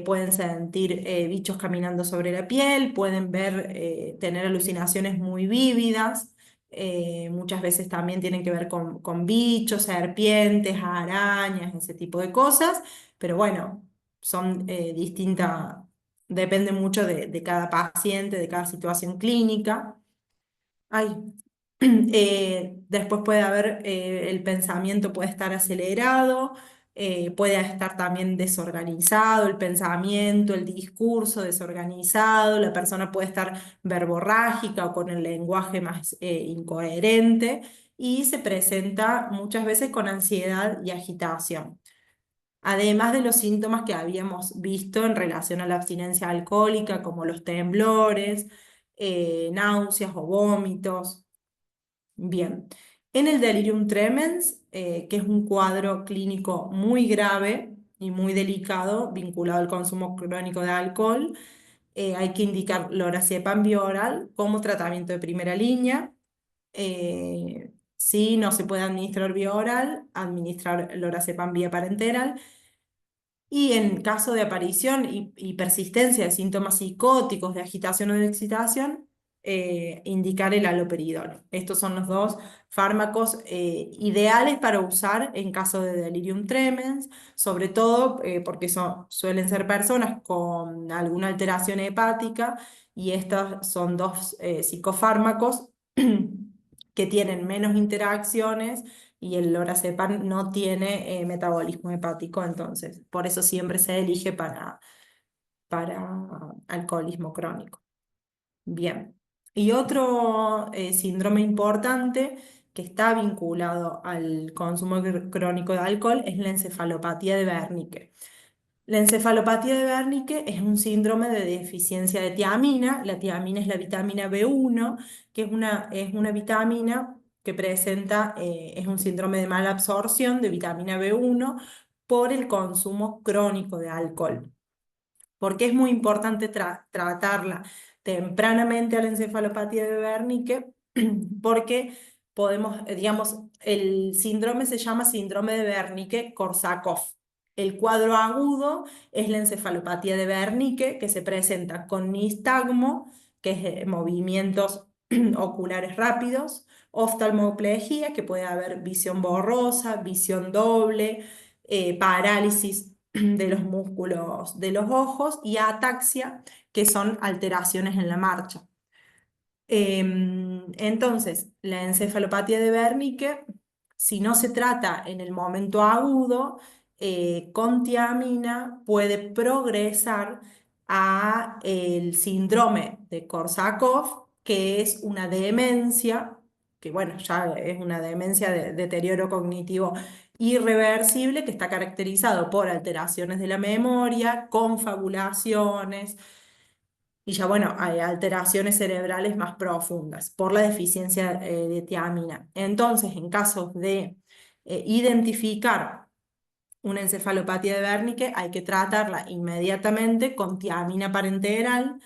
Pueden sentir bichos caminando sobre la piel, pueden tener alucinaciones muy vívidas. Muchas veces también tienen que ver con bichos, serpientes, arañas, ese tipo de cosas, pero bueno, son distintas. Depende mucho de cada paciente, de cada situación clínica. Ay, después puede haber, el pensamiento puede estar acelerado, puede estar también desorganizado el pensamiento, el discurso desorganizado, la persona puede estar verborrágica o con el lenguaje más incoherente, y se presenta muchas veces con ansiedad y agitación. Además de los síntomas que habíamos visto en relación a la abstinencia alcohólica, como los temblores, náuseas o vómitos. Bien, en el delirium tremens, que es un cuadro clínico muy grave y muy delicado vinculado al consumo crónico de alcohol, hay que indicar lorazepam bioral como tratamiento de primera línea. Si no se puede administrar vía oral, administrar lorazepam vía parenteral. Y en caso de aparición y persistencia de síntomas psicóticos, de agitación o de excitación, indicar el haloperidol. Estos son los dos fármacos ideales para usar en caso de delirium tremens, sobre todo porque suelen ser personas con alguna alteración hepática, y estos son dos psicofármacos que tienen menos interacciones, y el lorazepam no tiene metabolismo hepático, entonces por eso siempre se elige para alcoholismo crónico. Bien. Y otro síndrome importante que está vinculado al consumo crónico de alcohol es la encefalopatía de Wernicke. La encefalopatía de Wernicke es un síndrome de deficiencia de tiamina. La tiamina es la vitamina B1, que es una vitamina que presenta, es un síndrome de mala absorción de vitamina B1 por el consumo crónico de alcohol. ¿Por qué es muy importante tratarla tempranamente a la encefalopatía de Wernicke? Porque podemos, digamos, el síndrome se llama síndrome de Wernicke-Korsakoff. El cuadro agudo es la encefalopatía de Wernicke, que se presenta con nistagmo, que es movimientos oculares rápidos, oftalmoplegia, que puede haber visión borrosa, visión doble, parálisis de los músculos de los ojos, y ataxia, que son alteraciones en la marcha. Entonces, la encefalopatía de Wernicke, si no se trata en el momento agudo, con tiamina puede progresar a el síndrome de Korsakoff, que es una demencia, que bueno, ya es una demencia de deterioro cognitivo irreversible, que está caracterizado por alteraciones de la memoria, confabulaciones, y ya bueno, hay alteraciones cerebrales más profundas por la deficiencia de tiamina. Entonces, en casos de identificar una encefalopatía de Wernicke, hay que tratarla inmediatamente con tiamina parenteral.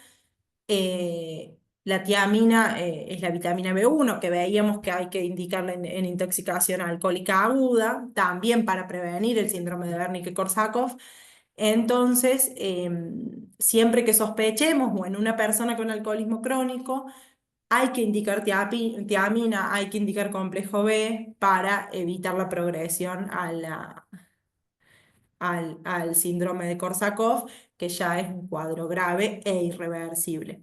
La tiamina es la vitamina B1, que veíamos que hay que indicarla en intoxicación alcohólica aguda, también para prevenir el síndrome de Wernicke-Korsakoff. Entonces, siempre que sospechemos o en una persona con alcoholismo crónico, hay que indicar tiamina, hay que indicar complejo B para evitar la progresión al síndrome de Korsakoff, que ya es un cuadro grave e irreversible.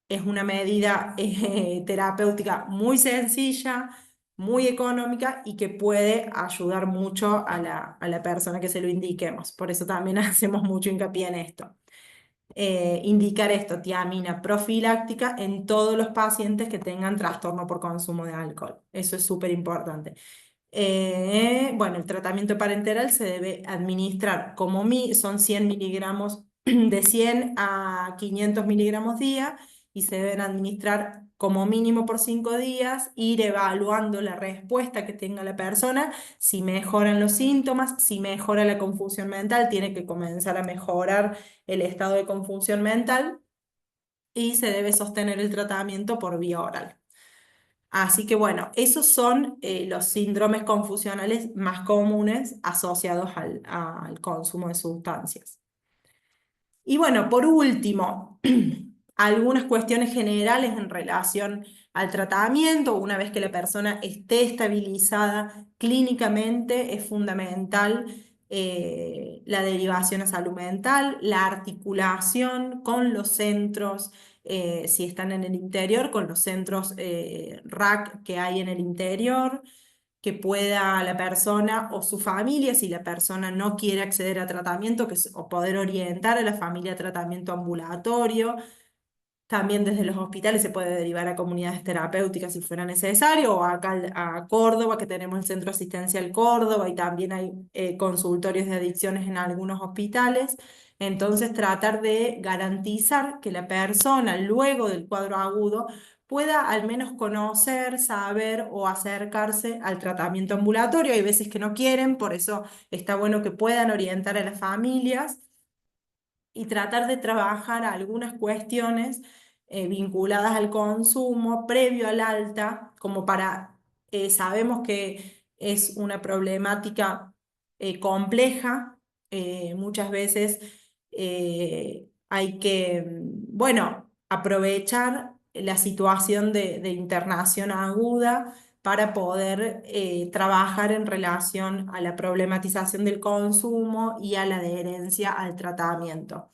Es una medida terapéutica muy sencilla, muy económica, y que puede ayudar mucho a la persona que se lo indiquemos. Por eso también hacemos mucho hincapié en esto. Indicar esto, tiamina profiláctica, en todos los pacientes que tengan trastorno por consumo de alcohol. Eso es súper importante. Bueno, el tratamiento parenteral se debe administrar son 100 miligramos, de 100 a 500 miligramos día, y se deben administrar como mínimo por 5 días, ir evaluando la respuesta que tenga la persona, si mejoran los síntomas, si mejora la confusión mental, tiene que comenzar a mejorar el estado de confusión mental, y se debe sostener el tratamiento por vía oral. Así que bueno, esos son los síndromes confusionales más comunes asociados al consumo de sustancias. Y bueno, por último, algunas cuestiones generales en relación al tratamiento. Una vez que la persona esté estabilizada clínicamente, es fundamental la derivación a salud mental, la articulación con los centros, si están en el interior, con los centros RAC que hay en el interior, que pueda la persona o su familia, si la persona no quiere acceder a tratamiento, o poder orientar a la familia a tratamiento ambulatorio. También desde los hospitales se puede derivar a comunidades terapéuticas si fuera necesario, o acá a Córdoba, que tenemos el Centro Asistencial Córdoba, y también hay consultorios de adicciones en algunos hospitales. Entonces, tratar de garantizar que la persona, luego del cuadro agudo, pueda al menos conocer, saber o acercarse al tratamiento ambulatorio. Hay veces que no quieren, por eso está bueno que puedan orientar a las familias y tratar de trabajar algunas cuestiones vinculadas al consumo previo al alta, como para, sabemos que es una problemática compleja, muchas veces hay que, bueno, aprovechar la situación de internación aguda para poder trabajar en relación a la problematización del consumo y a la adherencia al tratamiento.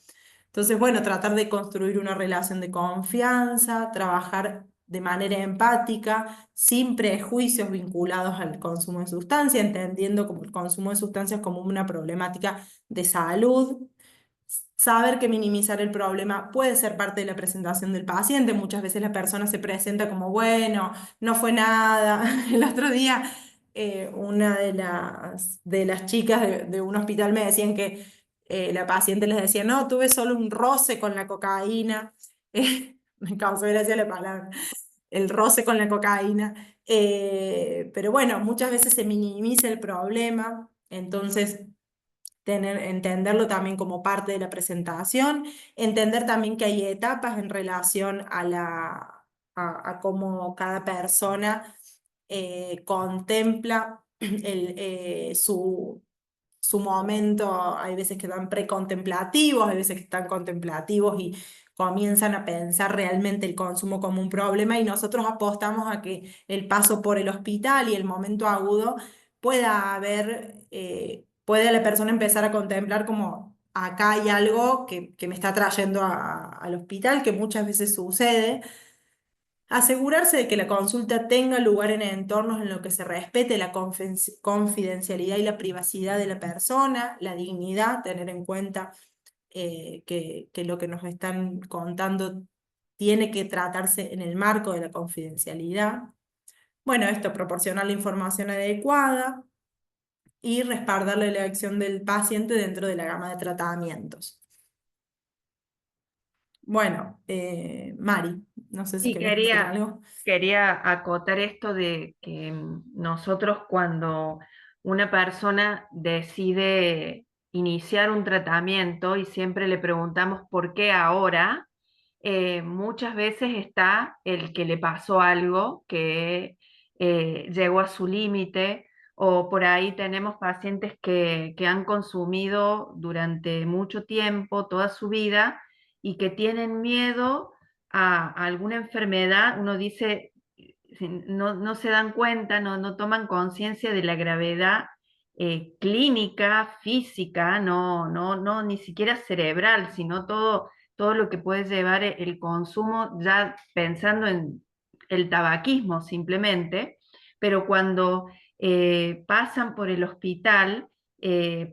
Entonces, bueno, tratar de construir una relación de confianza, trabajar de manera empática, sin prejuicios vinculados al consumo de sustancias, entendiendo como el consumo de sustancias como una problemática de salud. Saber que minimizar el problema puede ser parte de la presentación del paciente. Muchas veces la persona se presenta como, bueno, no fue nada. El otro día, una de las chicas de un hospital me decían que la paciente les decía, no, tuve solo un roce con la cocaína. Me causó gracia la palabra, el roce con la cocaína. Pero bueno, muchas veces se minimiza el problema, entonces entenderlo también como parte de la presentación, entender también que hay etapas en relación a cómo cada persona contempla su momento. Hay veces que están precontemplativos, hay veces que están contemplativos y comienzan a pensar realmente el consumo como un problema, y nosotros apostamos a que el paso por el hospital y el momento agudo puede la persona empezar a contemplar como acá hay algo que me está trayendo al hospital, que muchas veces sucede. Asegurarse de que la consulta tenga lugar en entornos en los que se respete la confidencialidad y la privacidad de la persona, la dignidad, tener en cuenta que lo que nos están contando tiene que tratarse en el marco de la confidencialidad. Bueno, esto, proporcionar la información adecuada y respaldar la elección del paciente dentro de la gama de tratamientos. Bueno, Mari, no sé si Sí, querés decir algo. quería acotar esto de que nosotros cuando una persona decide iniciar un tratamiento y siempre le preguntamos por qué ahora, muchas veces está el que le pasó algo, que llegó a su límite, o por ahí tenemos pacientes que han consumido durante mucho tiempo, toda su vida, y que tienen miedo a alguna enfermedad. Uno dice, no se dan cuenta, no toman conciencia de la gravedad clínica, física, no, ni siquiera cerebral, sino todo lo que puede llevar el consumo, ya pensando en el tabaquismo simplemente, pero cuando pasan por el hospital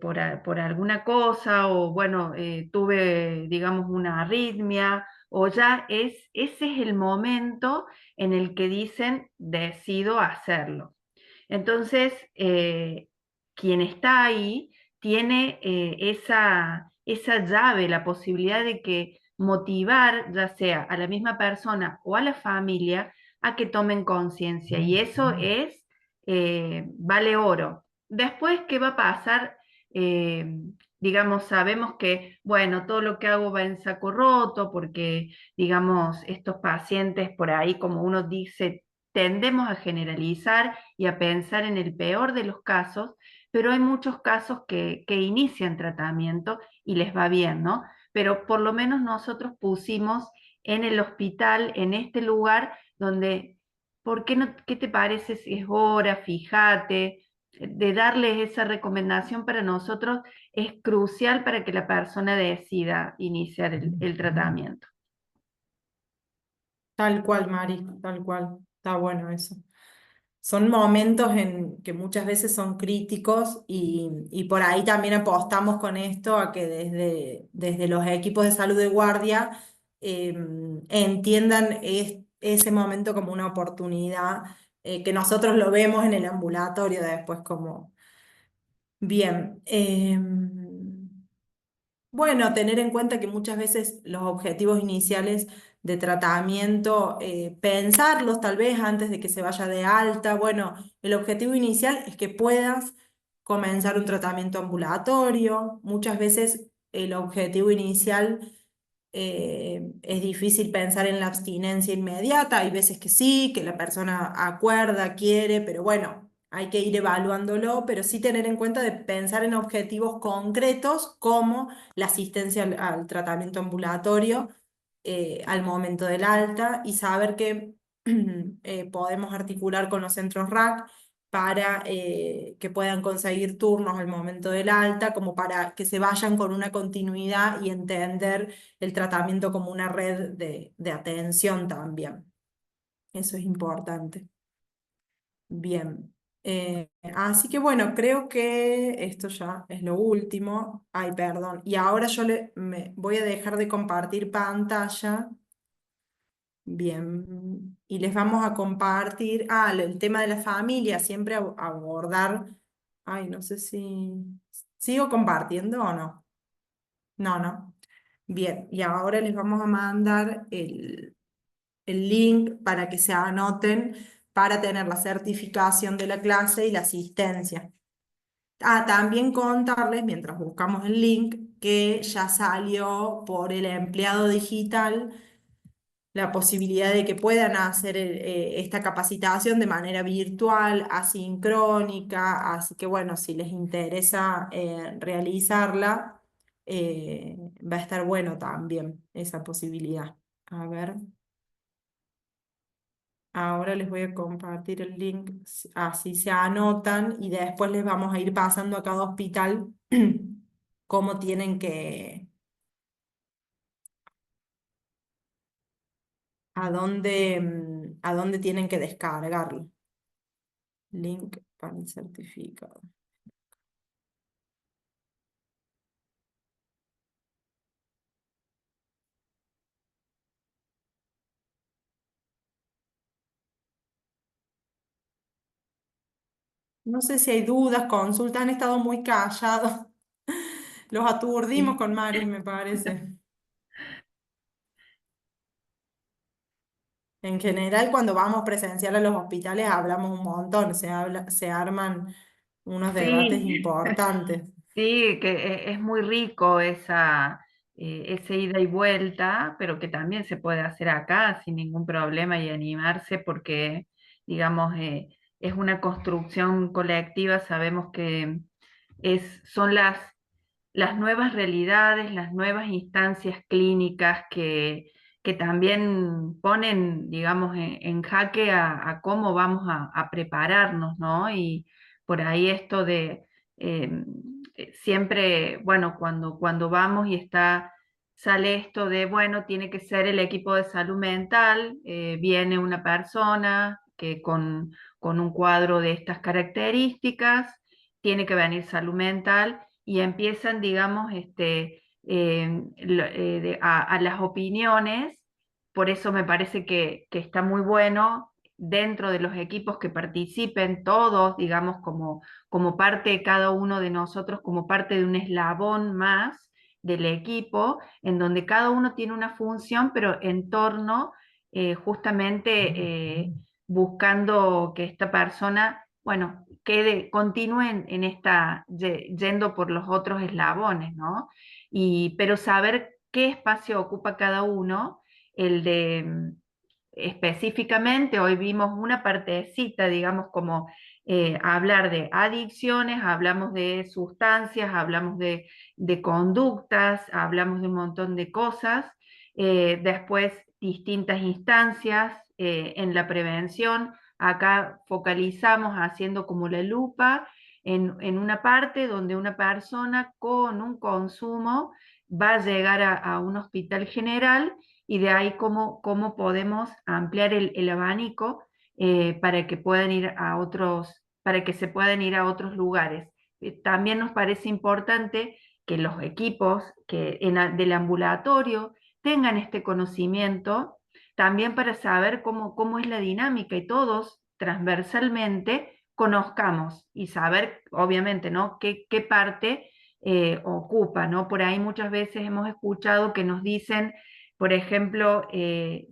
por alguna cosa, o bueno, tuve, digamos, una arritmia, o ya ese es el momento en el que dicen, decido hacerlo. Entonces, quien está ahí tiene esa llave, la posibilidad de que motivar ya sea a la misma persona o a la familia a que tomen conciencia. Y eso vale oro. Después, ¿qué va a pasar? Eh, digamos, sabemos que, bueno, todo lo que hago va en saco roto porque, digamos, estos pacientes por ahí, como uno dice, tendemos a generalizar y a pensar en el peor de los casos, pero hay muchos casos que inician tratamiento y les va bien, ¿no? Pero por lo menos nosotros pusimos en el hospital, en este lugar donde, ¿por qué no, qué te parece si es hora? Fíjate, de darles esa recomendación para nosotros es crucial para que la persona decida iniciar el tratamiento. Tal cual, Mari, tal cual. Está bueno eso. Son momentos en que muchas veces son críticos, y por ahí también apostamos con esto a que desde los equipos de salud de guardia entiendan ese momento como una oportunidad, que nosotros lo vemos en el ambulatorio después como bien. Bueno, tener en cuenta que muchas veces los objetivos iniciales de tratamiento, pensarlos tal vez antes de que se vaya de alta. Bueno, el objetivo inicial es que puedas comenzar un tratamiento ambulatorio. Muchas veces el objetivo inicial es difícil pensar en la abstinencia inmediata, hay veces que sí, que la persona acuerda, quiere, pero bueno, hay que ir evaluándolo, pero sí tener en cuenta de pensar en objetivos concretos como la asistencia al tratamiento ambulatorio al momento del alta y saber que podemos articular con los centros RAC para que puedan conseguir turnos al momento del alta, como para que se vayan con una continuidad y entender el tratamiento como una red de atención también. Eso es importante. Bien. Así que bueno, creo que esto ya es lo último. Ay, perdón. Y ahora me voy a dejar de compartir pantalla. Bien. Y les vamos a compartir, el tema de la familia, siempre abordar. Ay, no sé si sigo compartiendo o no. No, no. Bien, y ahora les vamos a mandar el link para que se anoten para tener la certificación de la clase y la asistencia. También contarles, mientras buscamos el link, que ya salió por el empleado digital la posibilidad de que puedan hacer esta capacitación de manera virtual, asincrónica, así que bueno, si les interesa realizarla, va a estar bueno también esa posibilidad. A ver. Ahora les voy a compartir el link, así se anotan y después les vamos a ir pasando a cada hospital cómo tienen a dónde tienen que descargarlo. Link para el certificado. No sé si hay dudas, consultas, han estado muy callados. Los aturdimos Sí. con Mari, me parece. En general, cuando vamos presencial a los hospitales hablamos un montón, se arman unos debates Sí, importantes. sí, que es muy rico ese ida y vuelta, pero que también se puede hacer acá sin ningún problema y animarse porque, digamos, es una construcción colectiva, sabemos que son las nuevas realidades, las nuevas instancias clínicas que también ponen, digamos, en jaque a cómo vamos a prepararnos, ¿no? Y por ahí esto de eh, siempre, bueno, cuando vamos y sale esto de, bueno, tiene que ser el equipo de salud mental, viene una persona que con un cuadro de estas características, tiene que venir salud mental y empiezan, digamos, a las opiniones. Por eso me parece que está muy bueno dentro de los equipos que participen todos, digamos, como parte de cada uno de nosotros, como parte de un eslabón más del equipo, en donde cada uno tiene una función, pero en torno justamente buscando que esta persona, bueno, continúe en yendo por los otros eslabones, ¿no? Pero saber qué espacio ocupa cada uno, el de específicamente, hoy vimos una partecita, digamos, como hablar de adicciones, hablamos de sustancias, hablamos de conductas, hablamos de un montón de cosas, después distintas instancias en la prevención, acá focalizamos haciendo como la lupa en una parte donde una persona con un consumo va a llegar a un hospital general y de ahí cómo podemos ampliar el abanico para que puedan ir a para que se puedan ir a otros lugares. También nos parece importante que los equipos del ambulatorio tengan este conocimiento, también para saber cómo es la dinámica y todos transversalmente conozcamos y saber, obviamente, ¿no? qué parte ocupa, ¿no? Por ahí muchas veces hemos escuchado que nos dicen, por ejemplo,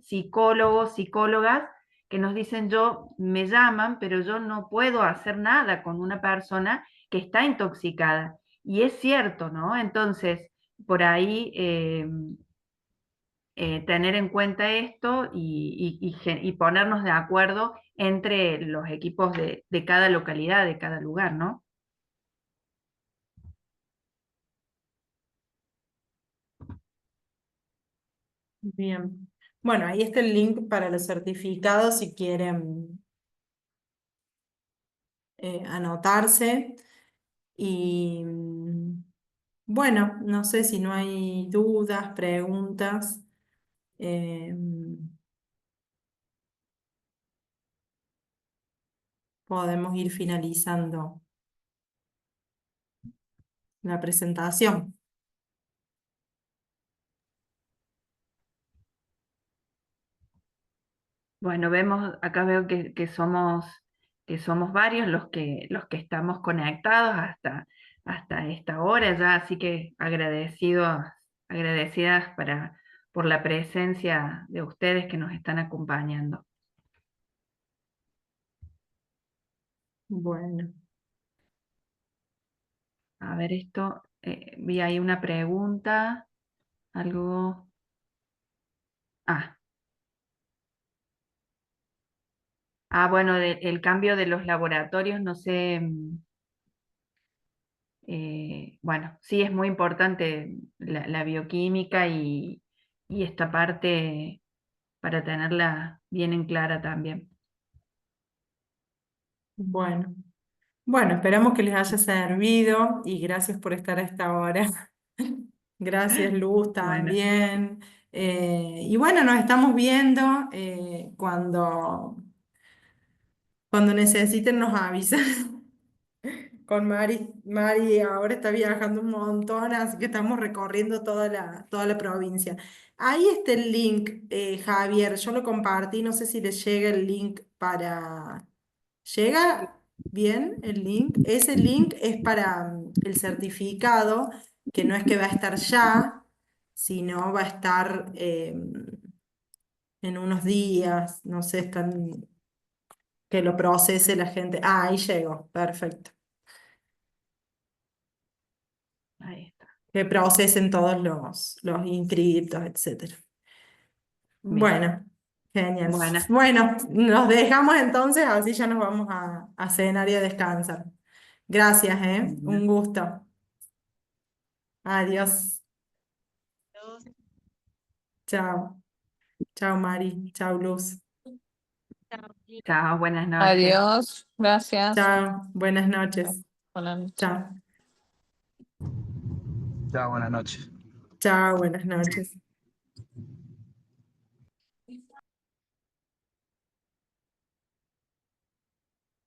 psicólogos, psicólogas, que nos dicen, me llaman, pero yo no puedo hacer nada con una persona que está intoxicada. Y es cierto, ¿no? Entonces, por ahí tener en cuenta esto y ponernos de acuerdo entre los equipos de cada localidad, de cada lugar, ¿no? Bien. Bueno, ahí está el link para los certificados si quieren anotarse. Y bueno, no sé si no hay dudas, preguntas. eh, Podemos ir finalizando la presentación. Bueno, acá veo que somos varios los que estamos conectados hasta esta hora ya, así que agradecidas por la presencia de ustedes que nos están acompañando. Bueno, A ver esto, vi ahí una pregunta, algo... Ah, bueno, el cambio de los laboratorios, no sé, bueno, sí es muy importante la bioquímica y esta parte para tenerla bien en clara también. bueno. Bueno, esperamos que les haya servido y gracias por estar a esta hora. Gracias, Luz, Bueno, también. Y bueno, nos estamos viendo cuando necesiten nos avisan. Con Mari. Mari ahora está viajando un montón, así que estamos recorriendo toda la provincia. Ahí está el link, Javier. Yo lo compartí, no sé si les llega el link para... ¿Llega bien el link? Ese link es para el certificado, que no es que va a estar ya, sino va a estar en unos días, no sé, están, que lo procese la gente. Ah, ahí llegó, perfecto. ahí está. Que procesen todos los inscritos, etcétera. Bien. Bueno, genial. Bueno, Bueno, nos dejamos entonces, así ya nos vamos a cenar y a descansar. Gracias, ¿eh? Un gusto. Adiós. Chao. Chao, Mari. Chao, Luz. chao, buenas noches. Adiós, gracias. Chao. Buenas noches. Buenas noches. Chao. Chao, buenas noches. Chao, buenas noches.